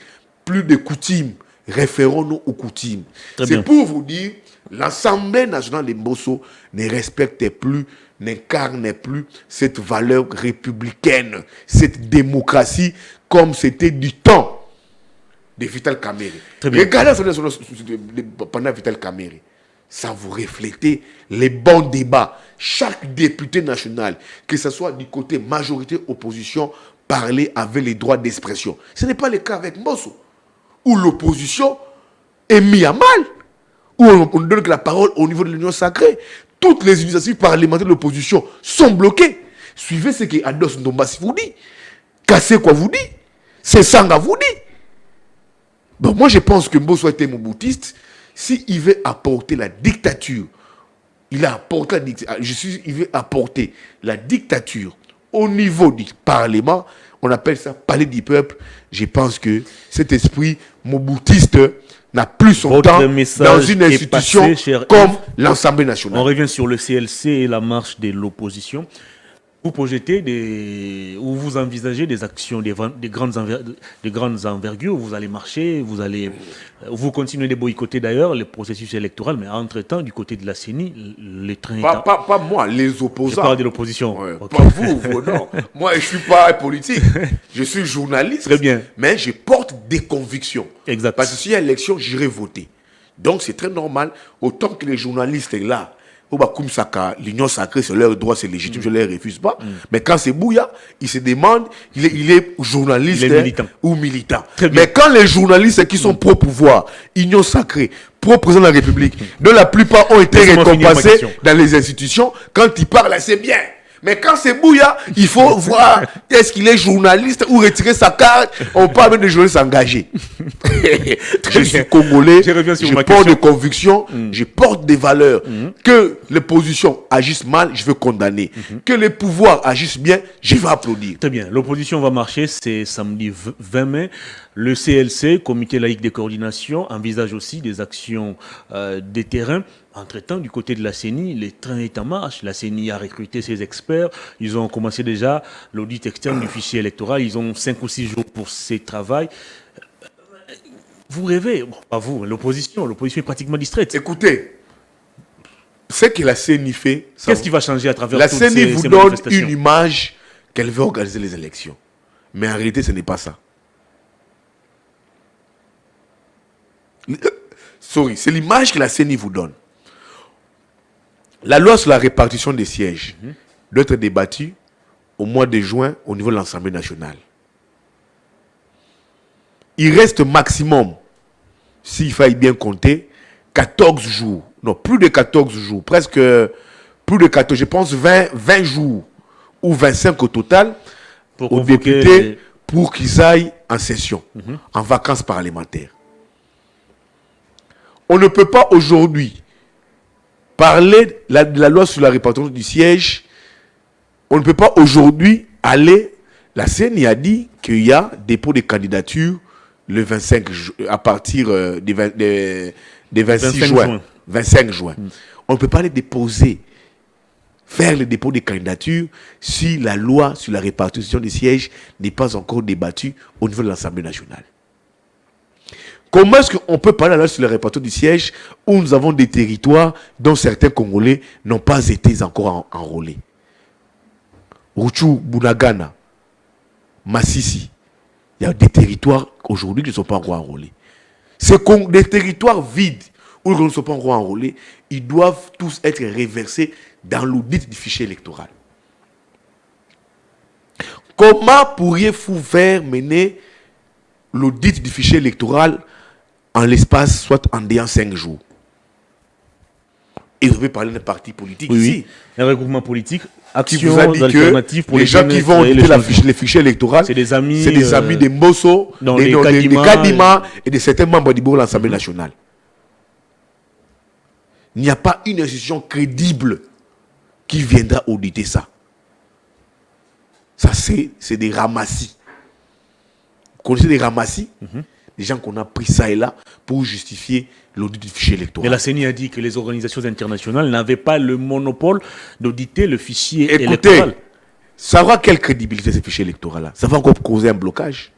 plus de coutumes. Référons-nous aux coutumes. C'est pour vous dire, l'Assemblée nationale de Mbosso ne respecte plus n'incarne plus cette valeur républicaine, cette démocratie comme c'était du temps de Vital Kamerhe. Regardez pendant Vital Kamerhe, ça vous reflétait les bons débats. Chaque député national, que ce soit du côté majorité, opposition, parlait avec les droits d'expression. Ce n'est pas le cas avec Mbosso, où l'opposition est mise à mal, où on ne donne que la parole au niveau de l'Union sacrée. Toutes les initiatives parlementaires de l'opposition sont bloquées. Suivez ce que Ados Ndombasi vous dit, Kassé quoi vous dit, Sesanga vous dit. Bon, moi je pense que Mbosso était moboutiste. S'il veut apporter la dictature, il veut apporter la dictature au niveau du Parlement. On appelle ça palais du peuple. Je pense que cet esprit moboutiste n'a plus son temps dans une institution comme l'Assemblée nationale. On revient sur le CLC et la marche de l'opposition. Vous projetez ou vous envisagez des actions de grandes envergures, vous allez marcher, vous continuez de boycotter d'ailleurs le processus électoral, mais entre-temps, du côté de la CENI, le train pas moi, les opposants. Je parle de l'opposition. Ouais, okay. Pas vous, non. Moi, je ne suis pas politique. Je suis journaliste. Très bien. Mais je porte des convictions. Exact. Parce que s'il y a élection, j'irai voter. Donc, c'est très normal. Autant que les journalistes sont là, l'union sacrée, c'est leur droit, c'est légitime, je ne les refuse pas. Mais quand c'est Bouya, il se demande, il est journaliste ou militant. Mais quand les journalistes qui sont pro-pouvoir, union sacrée, pro-président de la République, dont la plupart ont été récompensés dans les institutions, quand ils parlent, c'est bien. Mais quand c'est Bouya, il faut voir est-ce qu'il est journaliste ou retirer sa carte. On parle même de journalistes engagés. Je suis congolais, je porte des convictions, je porte des valeurs. Que les positions agissent mal, je veux condamner. Que les pouvoirs agissent bien, je vais applaudir. Très bien. L'opposition va marcher, c'est samedi 20 mai. Le CLC, Comité laïque de coordination, envisage aussi des actions de terrain. Entre-temps, du côté de la CENI, les trains est en marche. La CENI a recruté ses experts. Ils ont commencé déjà l'audit externe du fichier électoral. Ils ont 5 ou 6 jours pour ce travail. Vous rêvez, bon, pas vous, l'opposition est pratiquement distraite. Écoutez, ce que la CENI fait... Qu'est-ce qui va changer à travers la toutes CENI ces vous donne manifestations? une image qu'elle veut organiser les élections. Mais en réalité, ce n'est pas ça. C'est l'image que la CENI vous donne. La loi sur la répartition des sièges doit être débattue au mois de juin au niveau de l'Assemblée nationale. Il reste maximum, s'il faille bien compter, 14 jours. Non, plus de 14 jours. Presque plus de 14, je pense 20 jours ou 25 au total aux députés pour qu'ils aillent en session, en vacances parlementaires. On ne peut pas aujourd'hui parler de la loi sur la répartition du siège. On ne peut pas aujourd'hui aller. La CENI a dit qu'il y a dépôt de candidature le 25 à partir des 26 juin. 25 juin. On ne peut pas les déposer, faire le dépôt de candidature si la loi sur la répartition des sièges n'est pas encore débattue au niveau de l'Assemblée nationale. Comment est-ce qu'on peut parler là sur la répartition du siège où nous avons des territoires dont certains Congolais n'ont pas été encore enrôlés? Ruchou, Bunagana, Massissi, il y a des territoires aujourd'hui qui ne sont pas encore enrôlés. C'est des territoires vides où ils ne sont pas encore enrôlés, ils doivent tous être réversés dans l'audit du fichier électoral. Comment pourriez-vous faire mener l'audit du fichier électoral en l'espace, soit en déant 5 jours? Et vous pouvez parler d'un parti politique ici. Oui. Un regroupement politique, qui vous a dit que pour les gens qui vont auditer les fichiers électoraux, c'est des amis de Mbosso, des Kadima et de certains membres du bureau de l'Assemblée nationale. Il n'y a pas une institution crédible qui viendra auditer ça. Ça, c'est des ramassis. Vous connaissez des ramassis? Des gens qu'on a pris ça et là pour justifier l'audit du fichier électoral. Mais la CENI a dit que les organisations internationales n'avaient pas le monopole d'auditer le fichier électoral. Ça aura quelle crédibilité ce fichier électoral-là? Ça va encore causer un blocage.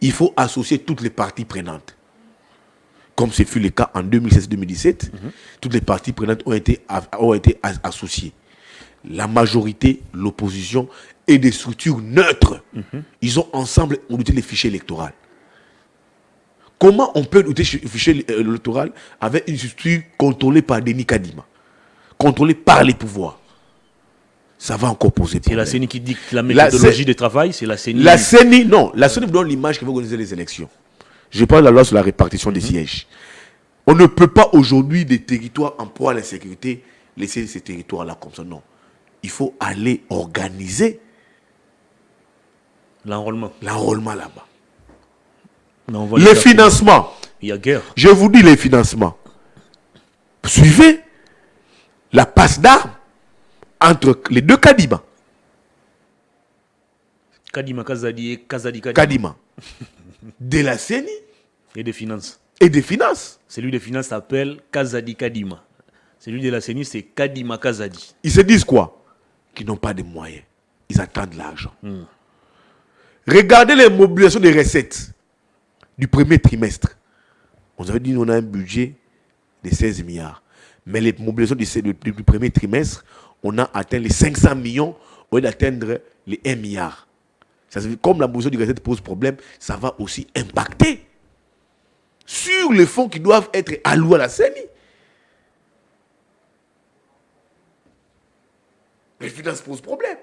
Il faut associer toutes les parties prenantes. Comme ce fut le cas en 2016-2017, toutes les parties prenantes ont été associées. la majorité, l'opposition et des structures neutres. Ils ont ensemble audité les fichiers électoraux. Comment on peut auditer le fichier électoral avec une structure contrôlée par Denis Kadima, contrôlée par les pouvoirs? Ça va encore poser problème. C'est la CENI qui dicte la méthodologie de travail, c'est la CENI. La CENI, non. La CENI vous donne l'image qui va organiser les élections. Je parle de la loi sur la répartition des sièges. On ne peut pas aujourd'hui des territoires en proie à l'insécurité laisser ces territoires-là comme ça. Non. Il faut aller organiser l'enrôlement là-bas. Les financements. Il y a guerre. Je vous dis les financements. Suivez la passe d'armes entre les deux Kadima. Kadima Kazadi et Kazadi Kadima. De la CENI. Et des finances. Et des finances. Celui des finances s'appelle Kazadi Kadima. Celui de la CENI, c'est Kadima Kazadi. Ils se disent quoi? Qu'ils n'ont pas de moyens. Ils attendent l'argent. Regardez les mobilisations des recettes du premier trimestre. On avait dit qu'on a un budget de 16 milliards. Mais les mobilisations du premier trimestre, on a atteint les 500 millions au lieu d'atteindre les 1 milliard. Ça, comme la mobilisation des recettes pose problème, ça va aussi impacter sur les fonds qui doivent être alloués à la CENI. Les finances posent problème.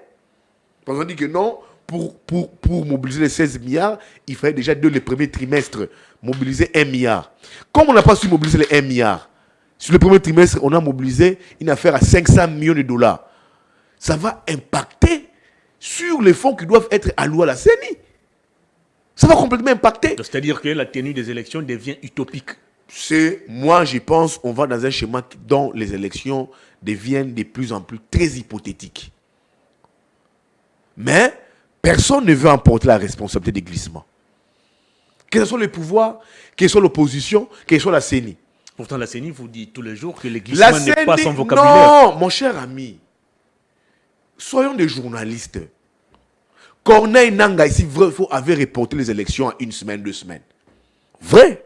Parce qu'on dit que non, pour mobiliser les 16 milliards, il fallait déjà dès le premier trimestre mobiliser 1 milliard. Comme on n'a pas su mobiliser les 1 milliard, sur le premier trimestre, on a mobilisé une affaire à 500 millions de dollars. Ça va impacter sur les fonds qui doivent être alloués à la CENI. Ça va complètement impacter. C'est-à-dire que la tenue des élections devient utopique. Moi, je pense qu'on va dans un schéma dont les élections deviennent de plus en plus très hypothétiques. Mais personne ne veut emporter la responsabilité des glissements. Que ce soit le pouvoir, que ce soit l'opposition, que ce soit la CENI. Pourtant, la CENI vous dit tous les jours que les glissements n'est pas son vocabulaire. Non, mon cher ami, soyons des journalistes. Corneille Nanga, ici, avait reporté les élections à 1 semaine, 2 semaines. Vrai.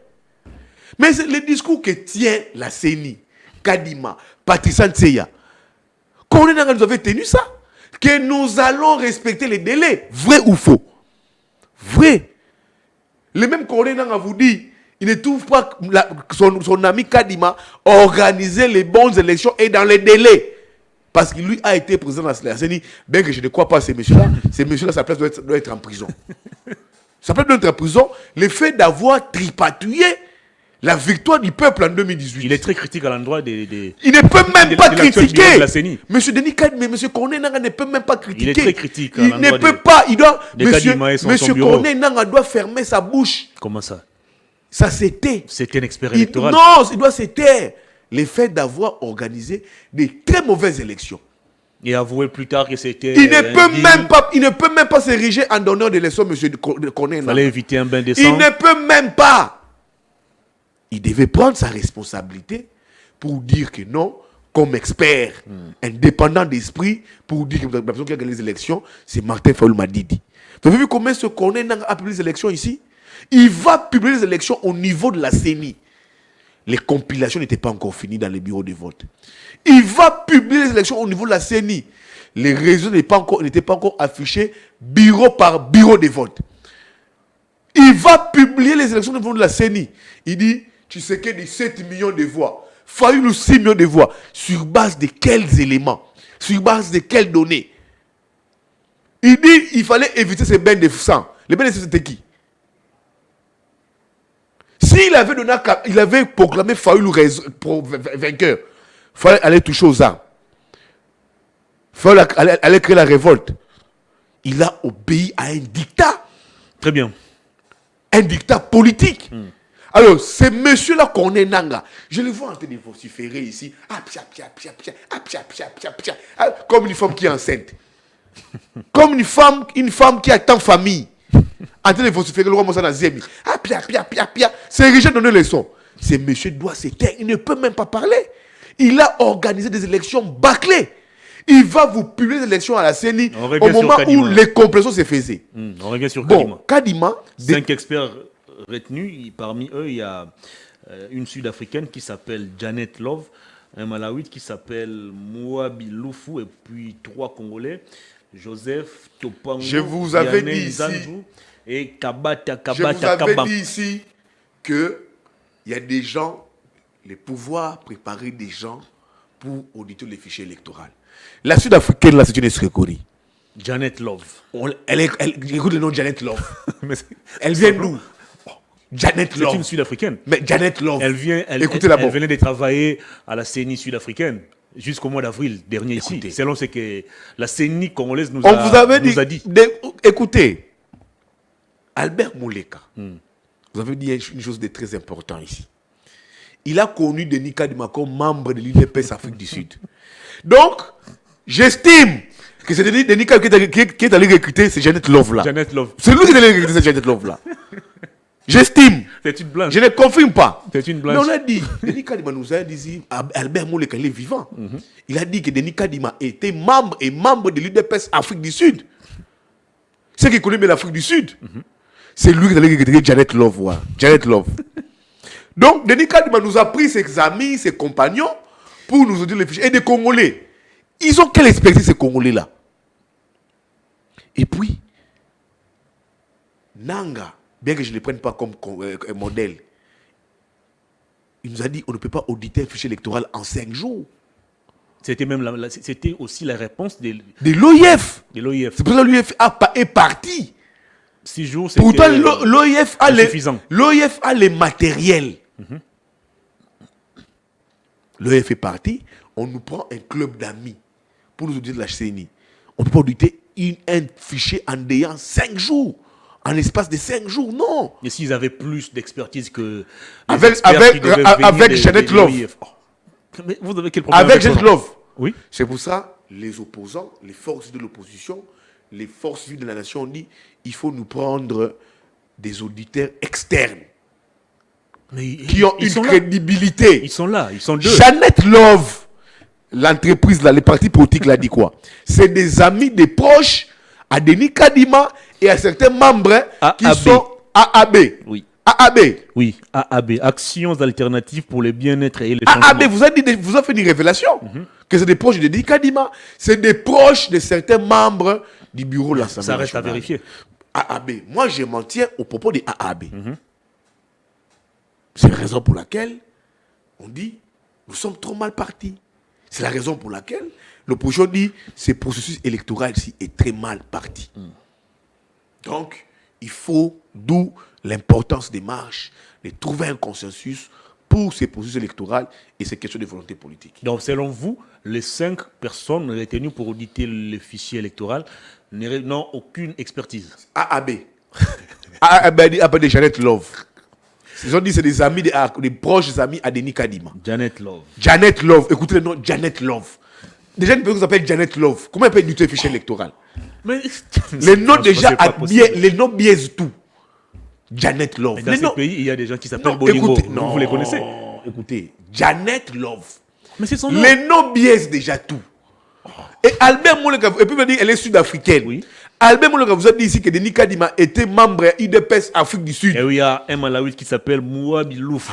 Mais c'est le discours que tient la CENI, Kadima, Patricia Ntseya. Corneille Nanga nous avait tenu ça. Que nous allons respecter les délais. Vrai ou faux? Vrai. Le même Corneille Nanga vous dit, il ne trouve pas son ami Kadima organiser les bonnes élections et dans les délais. Parce qu'il lui a été président de la CENI, bien que je ne crois pas à ces messieurs-là, sa place doit être en prison. Sa place doit être en prison. Le fait d'avoir tripatouillé la victoire du peuple en 2018. Il est très critique à l'endroit des il ne peut même pas critiquer. La CENI. Monsieur Denis Kadima, mais monsieur Corneille Nanga ne peut même pas critiquer. Il est très critique. Il ne peut pas. Il doit. Monsieur Corneille Nanga doit fermer sa bouche. Comment ça? Ça c'était. C'était un expert électoral. Non, il doit se taire. Le fait d'avoir organisé des très mauvaises élections. Et avouer plus tard que c'était. Il ne peut même pas s'ériger en donneur d'élection, monsieur Corneille Nanga. Il fallait éviter un bain de sang. Il ne peut même pas. Il devait prendre sa responsabilité pour dire que non, comme expert, indépendant d'esprit, pour dire que la personne qui a gagné les élections, c'est Martin Fayulu Madidi. Vous avez vu comment ce Corneille Nanga a publié les élections ici? Il va publier les élections au niveau de la CENI. Les compilations n'étaient pas encore finies dans les bureaux de vote. Il va publier les élections au niveau de la CENI. Les résultats n'étaient pas encore affichés bureau par bureau de vote. Il va publier les élections au niveau de la CENI. Il dit, tu sais qu'il y a 7 millions de voix. Fayulu 6 millions de voix. Sur base de quels éléments? Sur base de quelles données? Il dit, il fallait éviter ces bains de sang. Les bains de sang, c'était qui? S'il avait proclamé Fayulu vainqueur, il fallait aller toucher aux armes. Il fallait aller créer la révolte. Il a obéi à un dictat. Très bien. Un dictat politique. Alors, ces messieurs-là, Corneille Nanga, je les vois en train de vociférer ici. Comme une femme qui est enceinte. Comme une femme qui attend famille. En train de vociférer le roi Moussa Nazemi. C'est Richard donner les leçons. Ces messieurs doivent se taire. Il ne peut même pas parler. Il a organisé des élections bâclées. Il va vous publier les élections à la CENI au moment où les compressions se faisaient. On revient sur Kadima. Kadima. 5 experts retenus. Parmi eux, il y a une Sud-Africaine qui s'appelle Janet Love. un Malawite qui s'appelle Mouabi Loufou et puis 3 Congolais, Joseph Topango, Je vous avais Vianney dit ici, Nzanzu et Kabata je vous Kabata avais Kabam. dit ici que il y a des gens, les pouvoirs préparaient des gens pour auditer les fichiers électoraux. La Sud-Africaine, là, c'est une escroquerie. Janet Love. Écoute le nom de Janet Love. Mais Elle vient d'où? Janet c'est Love. une Sud-Africaine. Mais Janet Love. Elle venait de travailler à la CENI sud-africaine jusqu'au mois d'avril dernier ici. Selon ce que la CENI congolaise nous a dit. Écoutez, Albert Mouleka, vous avez dit une chose de très importante ici. Il a connu Denis Kadima comme membre de l'UDPS Afrique du Sud. Donc, j'estime que c'est Denis Kadima qui est allé recruter cette Janet Love là. Janet Love. C'est lui qui est allé recruter cette Janet Love là. J'estime. C'est une blanche. Je ne confirme pas. C'est une blanche. Mais on a dit, Denis Kadima nous a dit, Albert Mouleka, il est vivant. Il a dit que Denis Kadima était membre de l'UDPS Afrique du Sud. Ceux qui connaissent l'Afrique du Sud, c'est lui qui est allé recruter Janet Love. Ouais. Janet Love. Donc, Denis Kadima nous a pris ses amis, ses compagnons, pour nous dire les fichiers. Et des Congolais. Ils ont quelle expertise, ces Congolais-là? Et puis, Nanga, bien que je ne le prenne pas comme modèle, il nous a dit on ne peut pas auditer un fichier électoral en 5 jours. C'était même c'était aussi la réponse de l'OIF. C'est pour ça que l'OIF est parti. 6 jours, c'était pourtant, l'OIF a les matériels. L'OIF est parti. On nous prend un club d'amis pour nous auditer de la CENI. On ne peut pas auditer un fichier en déant 5 jours. En l'espace de 5 jours, non. Et s'ils avaient plus d'expertise que... Avec Janet Love. Mais vous avez quel problème avec Janet Love. Oui. C'est pour ça, les opposants, les forces de l'opposition, les forces vives de la nation ont dit il faut nous prendre des auditeurs externes. Mais qui ont une crédibilité. Ils sont là, ils sont deux. Janet Love, l'entreprise, là, les partis politiques, l'a dit quoi? C'est des amis, des proches à Denis Kadima et à certains membres qui sont AAB. Oui. AAB. Oui, AAB. Actions alternatives pour le bien-être et le changement. AAB, vous avez fait une révélation que c'est des proches de Denis Kadima. C'est des proches de certains membres du bureau de l'Assemblée nationale. Ça reste à vérifier. AAB. Moi, je m'en tiens au propos des AAB. C'est la raison pour laquelle on dit nous sommes trop mal partis. C'est la raison pour laquelle l'opposition dit ce processus électoral-ci est très mal parti. Donc, il faut, d'où l'importance des marches, de trouver un consensus pour ces processus électoraux et ces questions de volonté politique. Donc, selon vous, les 5 personnes retenues pour auditer le fichier électoral n'ont aucune expertise. AAB. AAB de Janet Love. Ils ont dit que c'est des amis, des proches amis à Denis Kadima. Janet Love. Janet Love. Écoutez le nom, Janet Love. Déjà, une personne qui s'appelle Janet Love. Comment elle peut éditer le fichier électoral? Mais les noms déjà, les noms biaisent tout. Janet Love. Mais dans ce pays, il y a des gens qui s'appellent Bolingo. Non, vous les connaissez? Écoutez, Janet Love. Mais c'est son nom. Les noms biaisent déjà tout. Et Albert Mouleka, et puis me dit, elle est sud-africaine. Oui. Albert Mouleka vous a dit ici que Denis Kadima était membre UDPS Afrique du Sud. Et oui, il y a un Malawite qui s'appelle Mouabi Loufou.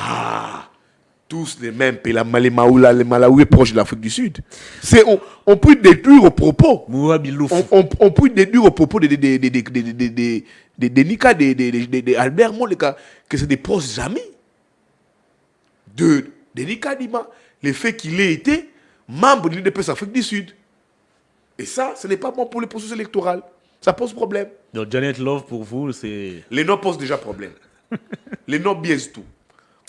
Tous les mêmes, les Malawi proches de l'Afrique du Sud. On peut déduire au propos. Mouabi Loufou. On peut déduire au propos de Denika, de Albert Mouleka, que c'est des proches amis de Denis Kadima. Le fait qu'il ait été membre de l'UDPS Afrique du Sud. Et ça, ce n'est pas bon pour le processus électoral. Ça pose problème. Donc Janet Love, pour vous, c'est... Les noms posent déjà problème. Les noms biaisent tout.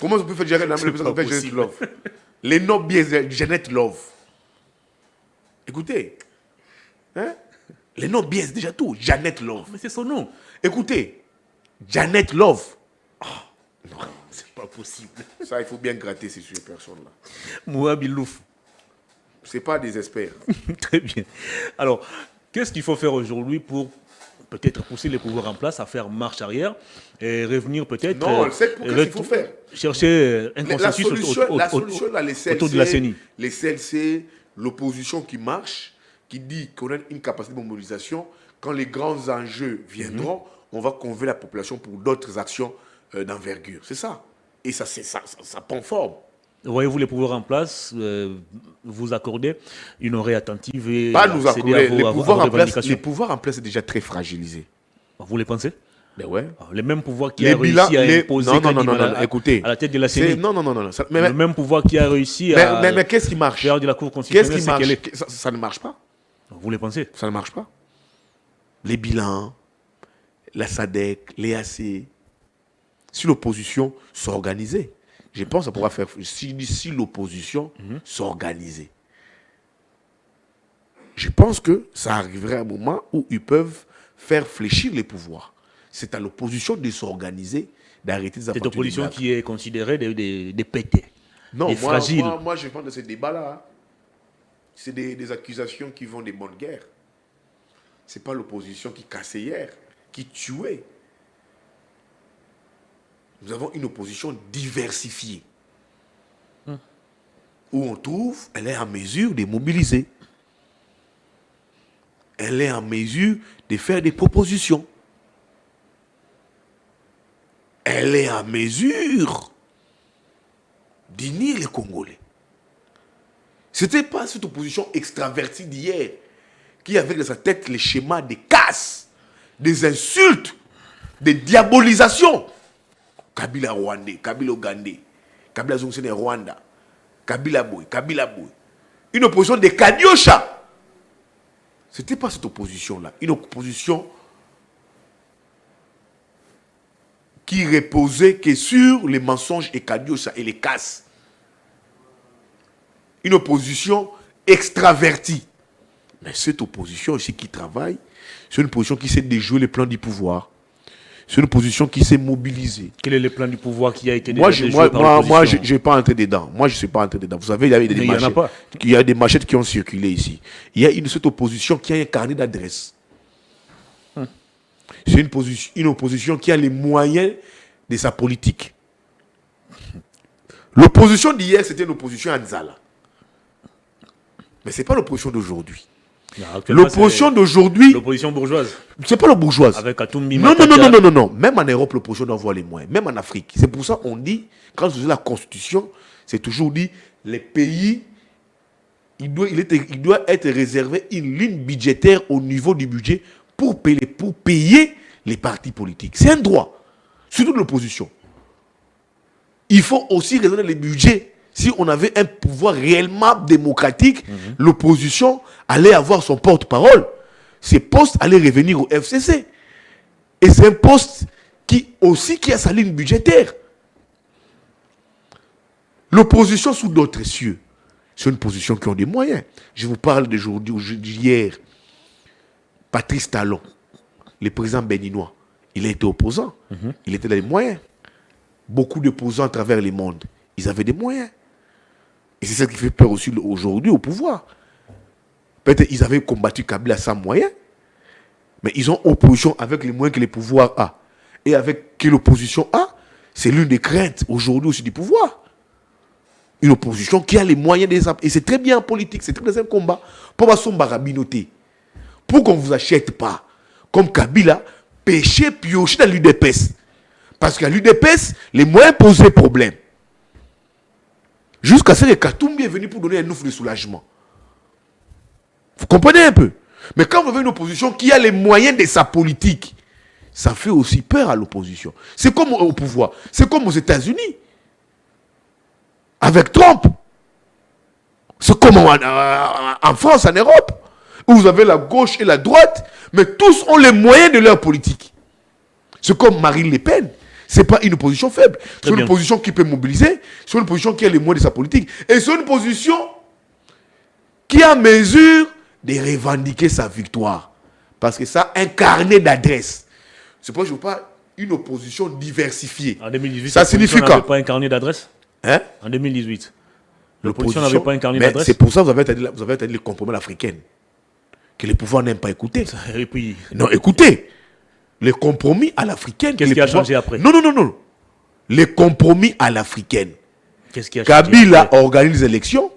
Comment on peut faire Janet Love? Les noms biaisent Janet Love. Écoutez. Hein? Les noms biaisent déjà tout. Janet Love. Mais c'est son nom. Écoutez. Janet Love. Non, c'est pas possible. Ça, il faut bien gratter ces personnes-là. Mouabi Loufou. C'est pas des experts. Très bien. Alors, qu'est-ce qu'il faut faire aujourd'hui pour peut-être pousser les pouvoirs en place à faire marche arrière et revenir peut-être... Non, c'est pour qu'est-ce qu'il faut faire. Chercher un consensus autour de la CENI. Les CLC, l'opposition qui marche, qui dit qu'on a une capacité de mobilisation. Quand les grands enjeux viendront, on va convaincre la population pour d'autres actions d'envergure. C'est ça. Et ça prend forme. Voyez-vous les pouvoirs en place, vous accorder une oreille attentive et Pas nous accéder accorder. à vos revendications. Les pouvoirs en place est déjà très fragilisé. Vous les pensez? Ben ouais. Les mêmes pouvoirs qui a réussi à imposer écoutez. à la tête de la CENI. Non. Le même pouvoir qui a réussi à Mais qu'est-ce qui marche? faire de la Cour Qu'est-ce constitutionnelle qui ce marche? qu'elle est. Ça ne marche pas. Vous les pensez? Ça ne marche pas. Les bilans, la SADC, l'EAC, si l'opposition s'organisait, je pense que ça pourra faire. Si l'opposition s'organisait, je pense que ça arriverait à un moment où ils peuvent faire fléchir les pouvoirs. C'est à l'opposition de s'organiser, d'arrêter des Cette opposition qui est considérée des pétés. Non, fragiles. moi, je pense de ce débat-là. C'est des accusations qui vont des bonnes guerres. Ce n'est pas l'opposition qui cassait hier, qui tuait. Nous avons une opposition diversifiée. Où on trouve, elle est en mesure de mobiliser. Elle est en mesure de faire des propositions. Elle est en mesure d'unir les Congolais. Ce n'était pas cette opposition extravertie d'hier qui avait dans sa tête les schémas des casses, des insultes, des diabolisations. Kabila Rwandais, Kabila Ougandais, Kabila Zongsene Rwanda, Kabila Boy. Une opposition des Kanyosha. Ce n'était pas cette opposition-là. Une opposition qui reposait que sur les mensonges et Kanyosha et les casses. Une opposition extravertie. Mais cette opposition aussi qui travaille, c'est une opposition qui sait déjouer les plans du pouvoir. C'est une opposition qui s'est mobilisée. Quel est le plan du pouvoir qui a été déjoué par l'opposition? Moi, je n'ai pas entré dedans. Moi, je ne suis pas entré dedans. Vous savez, il y a des machettes. Il y a des machettes qui ont circulé ici. Il y a cette opposition qui a un carnet d'adresse. C'est une opposition qui a les moyens de sa politique. L'opposition d'hier, c'était une opposition à Nzala. Mais ce n'est pas l'opposition d'aujourd'hui. L'opposition d'aujourd'hui... L'opposition bourgeoise. Ce n'est pas la bourgeoise. Avec Atumbi. Non. Même en Europe, l'opposition envoie les moyens. Même en Afrique. C'est pour ça qu'on dit, quand vous avez la Constitution, c'est toujours dit, les pays, il doit être réservé une ligne budgétaire au niveau du budget pour payer les partis politiques. C'est un droit. Surtout de l'opposition. Il faut aussi raisonner les budgets. Si on avait un pouvoir réellement démocratique, l'opposition allait avoir son porte-parole. Ces postes allaient revenir au FCC. Et c'est un poste qui a sa ligne budgétaire. L'opposition sous d'autres cieux, c'est une position qui a des moyens. Je vous parle d'hier. Patrice Talon, le président béninois, il a été opposant. Il était dans les moyens. Beaucoup d'opposants à travers le monde, ils avaient des moyens. Et c'est ça qui fait peur aussi aujourd'hui au pouvoir. Peut-être qu'ils avaient combattu Kabila sans moyens, mais ils ont opposition avec les moyens que le pouvoir a. Et avec que l'opposition a, c'est l'une des craintes aujourd'hui aussi du pouvoir. Une opposition qui a les moyens des... Et c'est très bien en politique, c'est très bien un combat. Pour qu'on ne vous achète pas, comme Kabila, pêcher, piocher dans l'UDPS. Parce qu'à l'UDPS, les moyens posaient problème. Jusqu'à ce que Katumbi est venu pour donner un ouf de soulagement. Vous comprenez un peu? Mais quand vous avez une opposition qui a les moyens de sa politique, ça fait aussi peur à l'opposition. C'est comme au pouvoir. C'est comme aux États-Unis. Avec Trump. C'est comme en France, en Europe. Où vous avez la gauche et la droite, mais tous ont les moyens de leur politique. C'est comme Marine Le Pen. Ce n'est pas une opposition faible. C'est une opposition qui peut mobiliser. C'est une opposition qui a les moyens de sa politique. Et c'est une opposition qui est en mesure de revendiquer sa victoire. Parce que ça a un carnet d'adresse. C'est pourquoi je vous parle d'une opposition diversifiée. En 2018, ça signifie quoi? N'avait pas un carnet d'adresse. Hein? En 2018. L'opposition n'avait pas un carnet d'adresse. C'est pour ça que vous avez entendu le compromis africain. Que les pouvoirs n'aiment pas écouter. Et puis... Non, écoutez. Les compromis à l'africaine. Qu'est-ce qui a changé après? Non. Les compromis à l'africaine. Qu'est-ce qui a changé? Kabila organise les élections.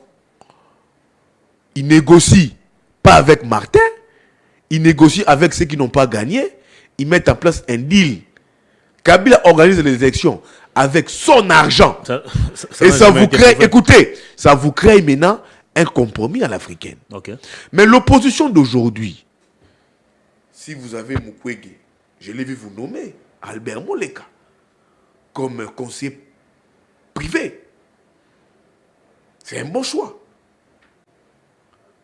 Il négocie pas avec Martin. Il négocie avec ceux qui n'ont pas gagné. Ils mettent en place un deal. Kabila organise les élections avec son argent. Et n'a ça jamais vous été crée, prouvé. écoutez, ça vous crée maintenant un compromis à l'africaine. Ok. Mais l'opposition d'aujourd'hui, si vous avez Mukwege, je l'ai vu vous nommer, Albert Moleka, comme conseiller privé. C'est un bon choix.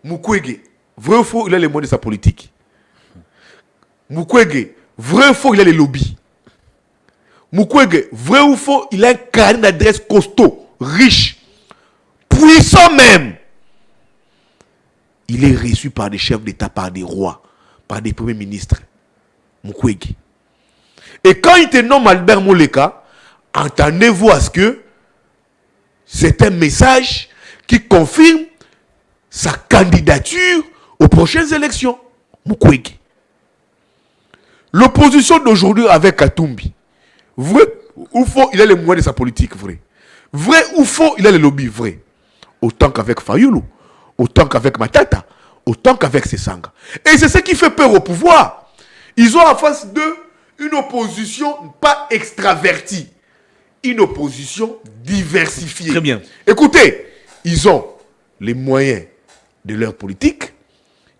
Mukwege, vrai ou faux, il a les moyens de sa politique. Mukwege, vrai ou faux, il a les lobbies. Mukwege, vrai ou faux, il a un carnet d'adresse costaud, riche, puissant même. Il est reçu par des chefs d'État, par des rois, par des premiers ministres. Mukwege. Et quand il te nomme Albert Moleka, entendez-vous à ce que c'est un message qui confirme sa candidature aux prochaines élections. Mukwege. L'opposition d'aujourd'hui avec Katumbi, vrai ou faux, il a les moyens de sa politique, vrai. Vrai ou faux, il a les lobbies, vrai. Autant qu'avec Fayulu, autant qu'avec Matata, autant qu'avec Sesanga. Et c'est ce qui fait peur au pouvoir. Ils ont en face d'eux une opposition pas extravertie, une opposition diversifiée. Très bien. Écoutez, ils ont les moyens de leur politique,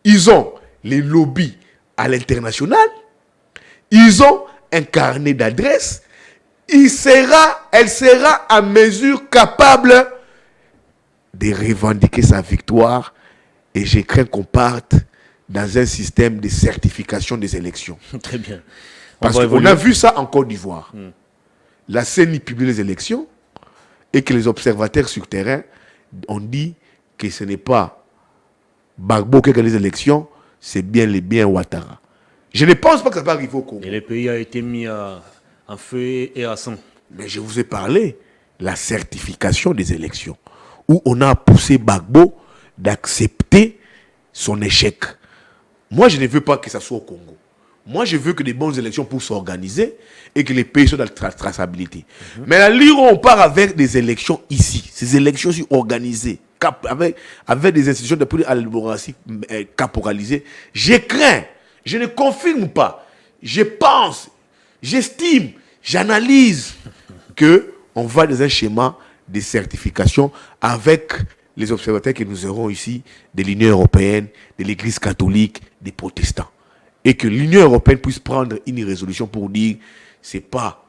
ils ont les lobbies à l'international, ils ont un carnet d'adresses, elle sera à mesure capable de revendiquer sa victoire, et je crains qu'on parte dans un système de certification des élections. Très bien. Parce qu'on a vu ça en Côte d'Ivoire. La CENI publie les élections et que les observateurs sur terrain ont dit que ce n'est pas Gbagbo qui a gagné les élections, c'est bien Ouattara. Je ne pense pas que ça va arriver au Congo. Et le pays a été mis en feu et à sang. Mais je vous ai parlé, la certification des élections, où on a poussé Gbagbo d'accepter son échec. Moi, je ne veux pas que ça soit au Congo. Moi, je veux que des bonnes élections puissent s'organiser et que les pays soient dans la traçabilité. Mais à l'heure où on part avec des élections ici, ces élections sont organisées, avec des institutions de à la démocratie caporalisées, je crains, je ne confirme pas, je pense, j'estime, j'analyse qu'on va dans un schéma de certification avec les observateurs que nous aurons ici de l'Union européenne, de l'Église catholique, des protestants. Et que l'Union européenne puisse prendre une résolution pour dire c'est pas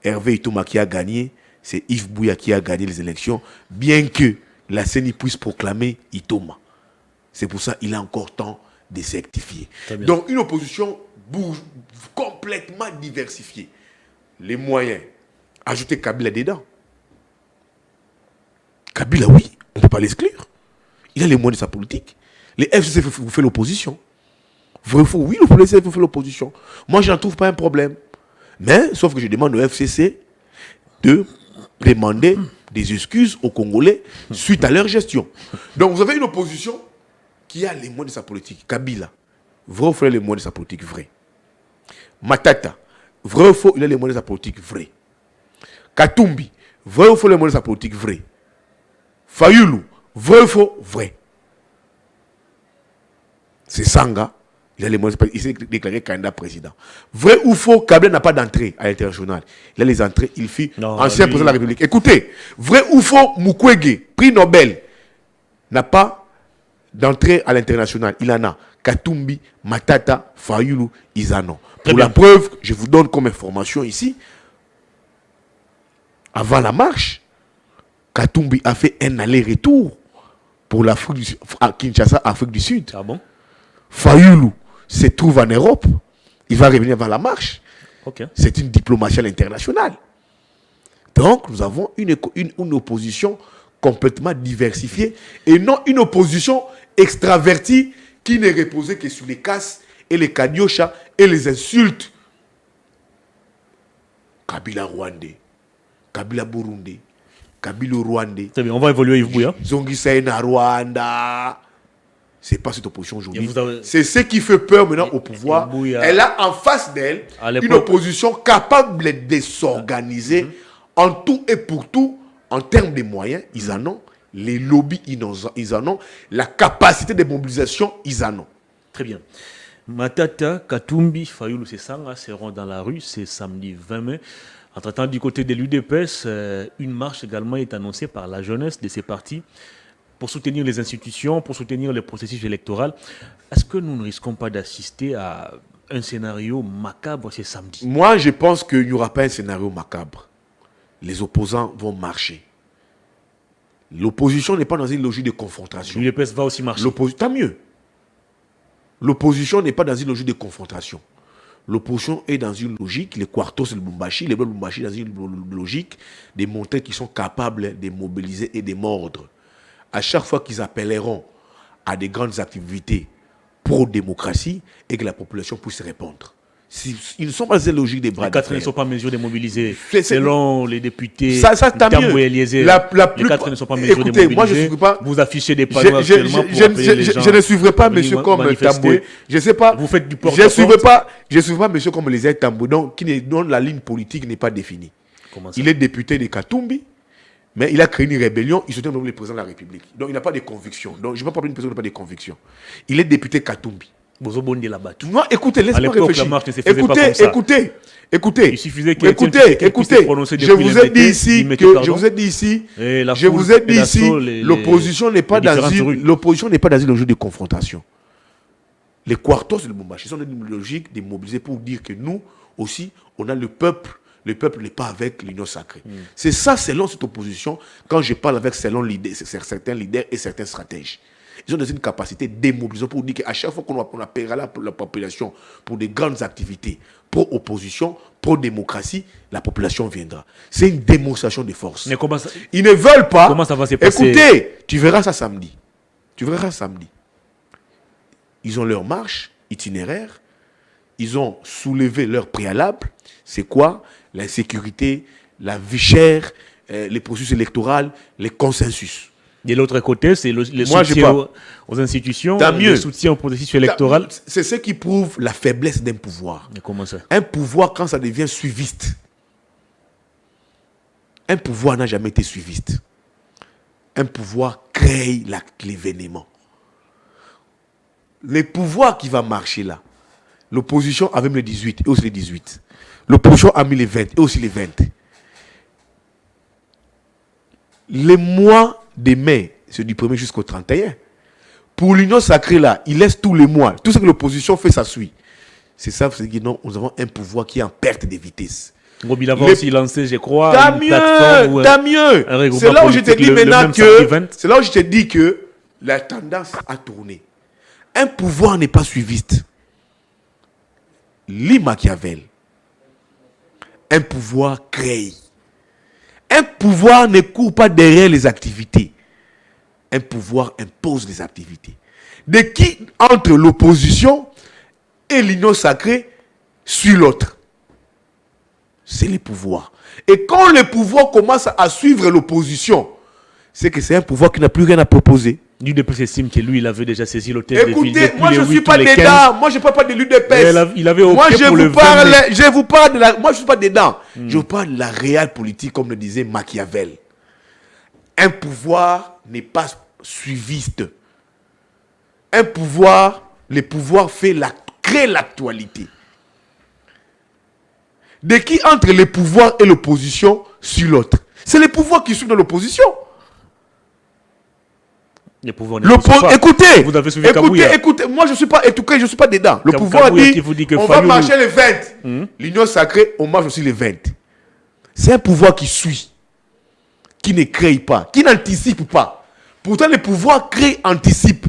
Hervé Itouma qui a gagné, c'est Yves Bouya qui a gagné les élections, bien que la CENI puisse proclamer Itouma. C'est pour ça qu'il a encore temps de certifier. Donc une opposition complètement diversifiée. Les moyens, ajouter Kabila dedans. Kabila, oui, on ne peut pas l'exclure. Il a les moyens de sa politique. Les FCC vous fait l'opposition. Vrai ou faux, oui, le FCC vous fait l'opposition. Moi, je n'en trouve pas un problème. Mais, sauf que je demande au FCC de demander des excuses aux Congolais suite à leur gestion. Donc, vous avez une opposition qui a les moyens de sa politique. Kabila, vrai ou faux, il a les moyens de sa politique, vrai. Matata, vrai ou faux, il a les moyens de sa politique, vrai. Katumbi, vrai ou faux, il a les moyens de sa politique, vrai. Fayulu, vrai ou faux, vrai. C'est Sanga, il a les moyens, il s'est déclaré candidat président. Vrai ou faux, Kabila n'a pas d'entrée à l'international. Il a les entrées, il fut ancien président de la République. Écoutez, vrai ou faux, Mukwege, prix Nobel, n'a pas d'entrée à l'international. Il en a. Katumbi, Matata, Fayulu, ils en ont. Pour la preuve, je vous donne comme information ici, avant la marche, Katumbi a fait un aller-retour pour l'Afrique à Kinshasa, Afrique du Sud. Ah bon? Fayulu se trouve en Europe. Il va revenir avant la marche. Okay. C'est une diplomatie à l'international. Donc, nous avons une opposition complètement diversifiée et non une opposition extravertie qui n'est reposée que sur les casses et les kadiocha et les insultes. Kabila Rwandais, Kabila Burundi, Kabila Rwandais. Très bien, on va évoluer, Yves Bouya. Zongi Saïna Rwanda. C'est pas cette opposition aujourd'hui. C'est ce qui fait peur maintenant au pouvoir. Elle a en face d'elle une opposition capable de s'organiser en tout et pour tout, en termes de moyens, ils en ont. Les lobbies, ils en ont. La capacité de mobilisation, ils en ont. Très bien. Matata, Katumbi, Fayulu Sesanga seront dans la rue, c'est samedi 20 mai. Entre-temps, du côté de l'UDPS, une marche également est annoncée par la jeunesse de ces partis pour soutenir les institutions, pour soutenir le processus électoral. Est-ce que nous ne risquons pas d'assister à un scénario macabre ce samedi? Moi, je pense qu'il n'y aura pas un scénario macabre. Les opposants vont marcher. L'opposition n'est pas dans une logique de confrontation. L'UDPS va aussi marcher. Tant mieux. L'opposition n'est pas dans une logique de confrontation. L'opposition est dans une logique, les Quartos et le Lubumbashi, les Lubumbashi dans une logique des montants qui sont capables de mobiliser et de mordre. À chaque fois qu'ils appelleront à des grandes activités pro-démocratie et que la population puisse répondre. Ils ne sont pas dans une logique des bras Les de quatre fer. ne sont pas en mesure de mobiliser. Selon les députés, ça tant mieux. Eliezer, les quatre ne sont pas en mesure de Écoutez, mobiliser. moi je ne suivrai pas. Vous affichez des panneaux actuellement pour appeler les gens. Je ne suivrai pas monsieur comme Tamboué. Je ne sais pas. Vous faites du Je porte-à-porte. ne suivrai pas monsieur comme les Tamboué, dont la ligne politique n'est pas définie. Comment ça? Il est député de Katumbi, mais il a créé une rébellion, il soutient le président de la République. Donc il n'a pas de conviction. Donc je ne peux pas parler d'une personne qui n'a pas de conviction. Il est député Katumbi. Non, écoutez, laissez-moi réfléchir. Écoutez. Il suffisait je vous ai dit ici, l'opposition n'est pas dans une logique de confrontation. Les Quartos et le Lubumbashi sont dans une logique de mobiliser pour dire que nous aussi, on a le peuple. Le peuple n'est pas avec l'union sacrée. C'est ça, selon cette opposition, quand je parle avec certains leaders et certains stratèges. Ils ont dans une capacité de démobilisation pour dire qu'à chaque fois qu'on appellera la population pour des grandes activités, pro-opposition, pro-démocratie, la population viendra. C'est une démonstration de force. Mais comment ça... Ils ne veulent pas. Comment ça va se passer? Écoutez, tu verras ça samedi. Ils ont leur marche itinéraire. Ils ont soulevé leur préalable. C'est quoi? L'insécurité, la vie chère, les processus électoraux, les consensus. De l'autre côté, c'est le soutien aux institutions, le soutien au processus électoral. C'est ce qui prouve la faiblesse d'un pouvoir. Mais comment ça? Un pouvoir, quand ça devient suiviste, un pouvoir n'a jamais été suiviste. Un pouvoir crée l'événement. Le pouvoir qui va marcher là, l'opposition a même les 18 et aussi les 18. L'opposition a mis les 20 et aussi les 20. Les mois de mai, c'est du 1er jusqu'au 31. Pour l'union sacrée là, il laisse tous les mois. Tout ce que l'opposition fait, ça suit. C'est ça, c'est que non, nous avons un pouvoir qui est en perte de vitesse. Il avait aussi lancé, je crois, une plateforme. Tant mieux. C'est là où je te dis maintenant que... C'est là où je te dis que la tendance a tourné. Un pouvoir n'est pas suiviste. Lis Machiavel. Un pouvoir crée. Un pouvoir ne court pas derrière les activités. Un pouvoir impose les activités. De qui entre l'opposition et l'union sacrée suit l'autre? C'est le pouvoir. Et quand le pouvoir commence à suivre l'opposition, c'est que c'est un pouvoir qui n'a plus rien à proposer. L'UDPS estime que lui, il avait déjà saisi l'hôtel de ville. Écoutez, moi je ne suis pas dedans. Moi je ne parle pas de l'UDPS. Il avait opté pour le je vous parle de la... Moi je ne suis pas dedans. Je vous parle de la réelle politique, comme le disait Machiavel. Un pouvoir n'est pas suiviste. Un pouvoir, le pouvoir crée l'actualité. De qui entre le pouvoir et l'opposition suit l'autre? C'est le pouvoir qui suit dans l'opposition. Écoutez, vous avez suivi Kabouya. Écoutez, moi je suis pas étouqué, je suis pas dedans. Le pouvoir dit on va marcher les 20. L'union sacrée, on marche aussi les 20. C'est un pouvoir qui suit, qui ne crée pas, qui n'anticipe pas. Pourtant le pouvoir crée, anticipe.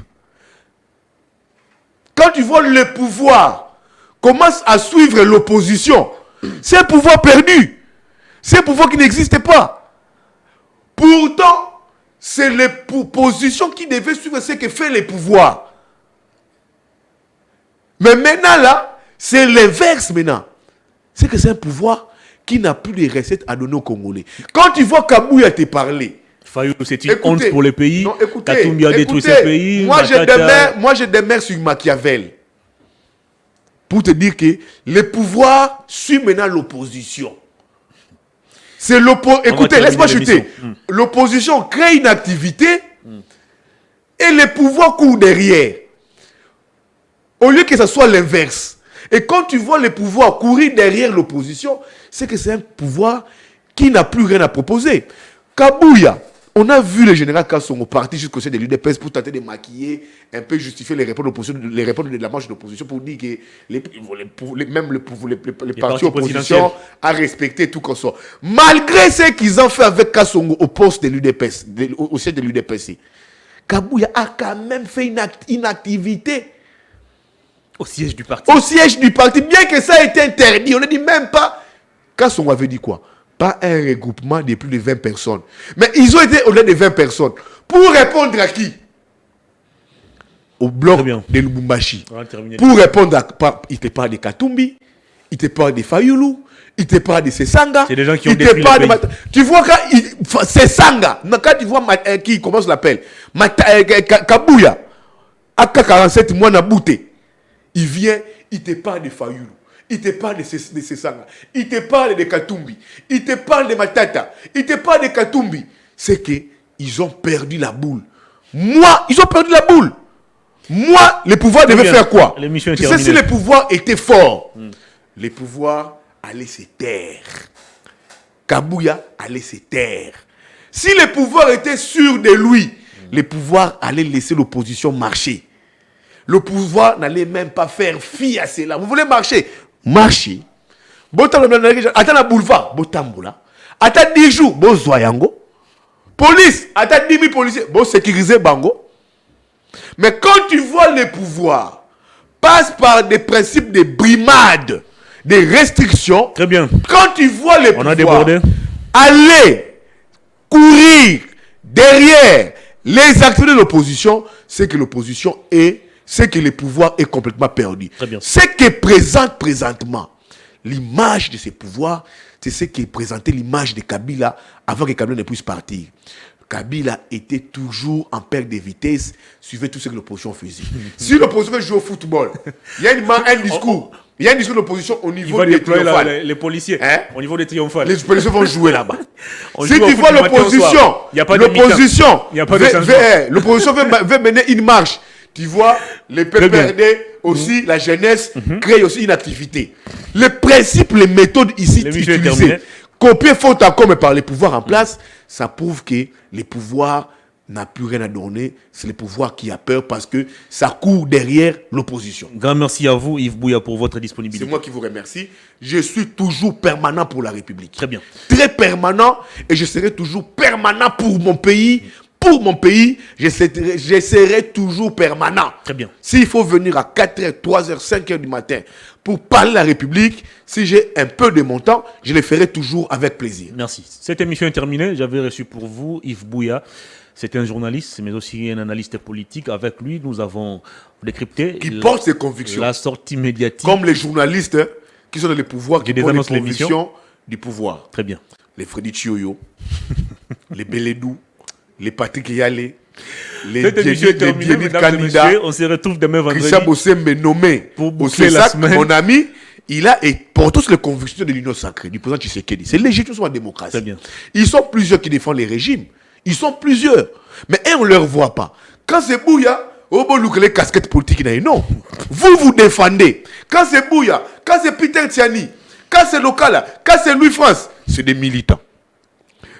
Quand tu vois le pouvoir commence à suivre l'opposition, c'est un pouvoir perdu. C'est un pouvoir qui n'existe pas. Pourtant, c'est l'opposition qui devait suivre ce que fait le pouvoir. Mais maintenant là, c'est l'inverse maintenant. C'est que c'est un pouvoir qui n'a plus de recettes à donner aux Congolais. Quand tu vois Kabouya te parler, Fayou, c'est une honte pour le pays. Non, écoutez, Katumbi a détruit ce pays. Moi je demeure sur Machiavel. Pour te dire que le pouvoir suit maintenant l'opposition. C'est l'opposition. Écoutez, laisse-moi chuter. L'opposition crée une activité et le pouvoir court derrière. Au lieu que ce soit l'inverse. Et quand tu vois le pouvoir courir derrière l'opposition, c'est que c'est un pouvoir qui n'a plus rien à proposer. Kabouya, on a vu le général Kassongo partir jusqu'au sein de l'UDPS pour tenter de maquiller, un peu justifier les réponses de la marche de l'opposition pour dire que les partis opposition a respecté tout comme ça. Malgré ce qu'ils ont fait avec Kassongo au poste de l'UDPS, au sein de l'UDPS, Kabouya a quand même fait une activité au siège du parti. Au siège du parti, bien que ça ait été interdit. On ne dit même pas. Kassongo avait dit quoi? Pas un regroupement de plus de 20 personnes. Mais ils ont été au-delà de 20 personnes. Pour répondre à qui? Au bloc de Lubumbashi. Pour répondre à... Il te parle de Katumbi, il te parle de Fayoulou, il te parle de Sesanga. C'est des gens qui ont détruit le pays. Tu vois quand Sesanga, quand tu vois qui, comment ça l'appelle, Kabouya, AK-47, moi na bouté. Il vient, il te parle de Fayoulou. Il te parle de Sesanga. Il te parle de Katumbi. Il te parle de Matata. Il te parle de Katumbi. C'est qu'ils ont perdu la boule. Moi, ils ont perdu la boule. Moi, le pouvoir devait faire quoi? Tu sais, si le pouvoir était fort, le pouvoir allait se taire. Kabouya allait se taire. Si le pouvoir était sûr de lui, le pouvoir allait laisser l'opposition marcher. Le pouvoir n'allait même pas faire fi à cela. Vous voulez marcher? Marcher. Attends la boulevard. Botamboula. Attends 10 jours. Bon Zoyango. Police. Attends 10 000 policiers. Bon sécuriser Bango. Mais quand tu vois le pouvoir passe par des principes de brimade, des restrictions. Très bien. Quand tu vois le pouvoir aller courir derrière les acteurs de l'opposition, c'est que l'opposition est... c'est que le pouvoir est complètement perdu. Ce qui présente présentement l'image de ce pouvoir, c'est ce qui présentait l'image de Kabila avant que Kabila ne puisse partir. Kabila était toujours en perte de vitesse, suivait tout ce que l'opposition faisait. Si l'opposition veut jouer au football, il y a un discours. Il y a un discours d'opposition au niveau des triomphales. Les policiers, au niveau des triomphales. Les policiers vont jouer là-bas. Si tu vois l'opposition, l'opposition veut mener une marche. Tu vois, les PPRD aussi, la jeunesse, crée aussi une activité. Les principes, les méthodes ici utilisées, copiées faute à comme par les pouvoirs en place, ça prouve que les pouvoirs n'a plus rien à donner. C'est le pouvoir qui a peur parce que ça court derrière l'opposition. Grand merci à vous, Yves Bouya, pour votre disponibilité. C'est moi qui vous remercie. Je suis toujours permanent pour la République. Très bien. Très permanent et je serai toujours permanent pour mon pays. Pour mon pays, je serai toujours permanent. Très bien. S'il faut venir à 4h, 3h, 5h du matin pour parler de la République, si j'ai un peu de mon temps, je le ferai toujours avec plaisir. Merci. Cette émission est terminée. J'avais reçu pour vous Yves Bouya. C'est un journaliste, mais aussi un analyste politique. Avec lui, nous avons décrypté... Qui porte ses convictions. La sortie médiatique. Comme les journalistes qui sont dans le pouvoir, qui portent les convictions du pouvoir. Très bien. Les Freddy Chioyo, les Beledou, les Patrick Yale, les Diénit candidats. On se retrouve demain vendredi. Christian Bossembe nommé pour boucler la semaine. Mon ami, il a et pour tous les convictions de l'Union sacrée, du président Tshisekedi. C'est légitime sur la démocratie. Très bien. Ils sont plusieurs qui défendent les régimes. Ils sont plusieurs. Mais on ne leur voit pas. Quand c'est Bouya, les casquettes politiques, non. Vous défendez. Quand c'est Bouya, quand c'est Peter Tiani, quand c'est Lokala, quand c'est Louis France, c'est des militants.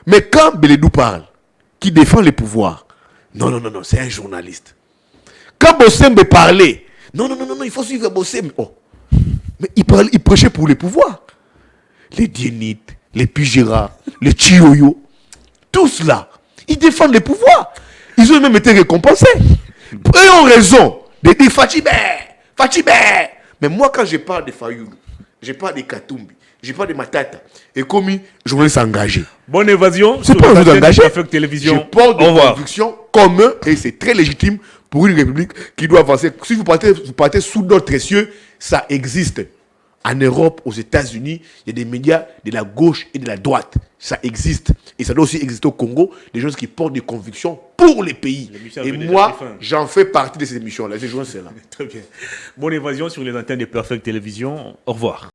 Mais quand Beledou parle, qui défend les pouvoirs, non, c'est un journaliste. Quand Bossembe parlait, non, il faut suivre Bossembe. Oh. Mais il prêchait pour les pouvoirs. Les Diénit, les Pugera, les Chioyo, tous là, ils défendent les pouvoirs. Ils ont même été récompensés. Ils ont raison de dire Fatibé. Mais moi, quand je parle de Fayoulou, je parle de Katumbi, je parle de Matata, et comme je voulais s'engager. Bonne évasion. C'est pas vous engager. Télévision. Je porte des convictions comme eux, et c'est très légitime pour une république qui doit avancer. Si vous partez sous d'autres cieux, ça existe. En Europe, aux États-Unis, il y a des médias de la gauche et de la droite. Ça existe. Et ça doit aussi exister au Congo, des gens qui portent des convictions pour les pays. Et moi, j'en fais partie de ces émissions-là. Ces gens, c'est là. Très bien. Bonne évasion sur les antennes de Perfect Télévision. Au revoir.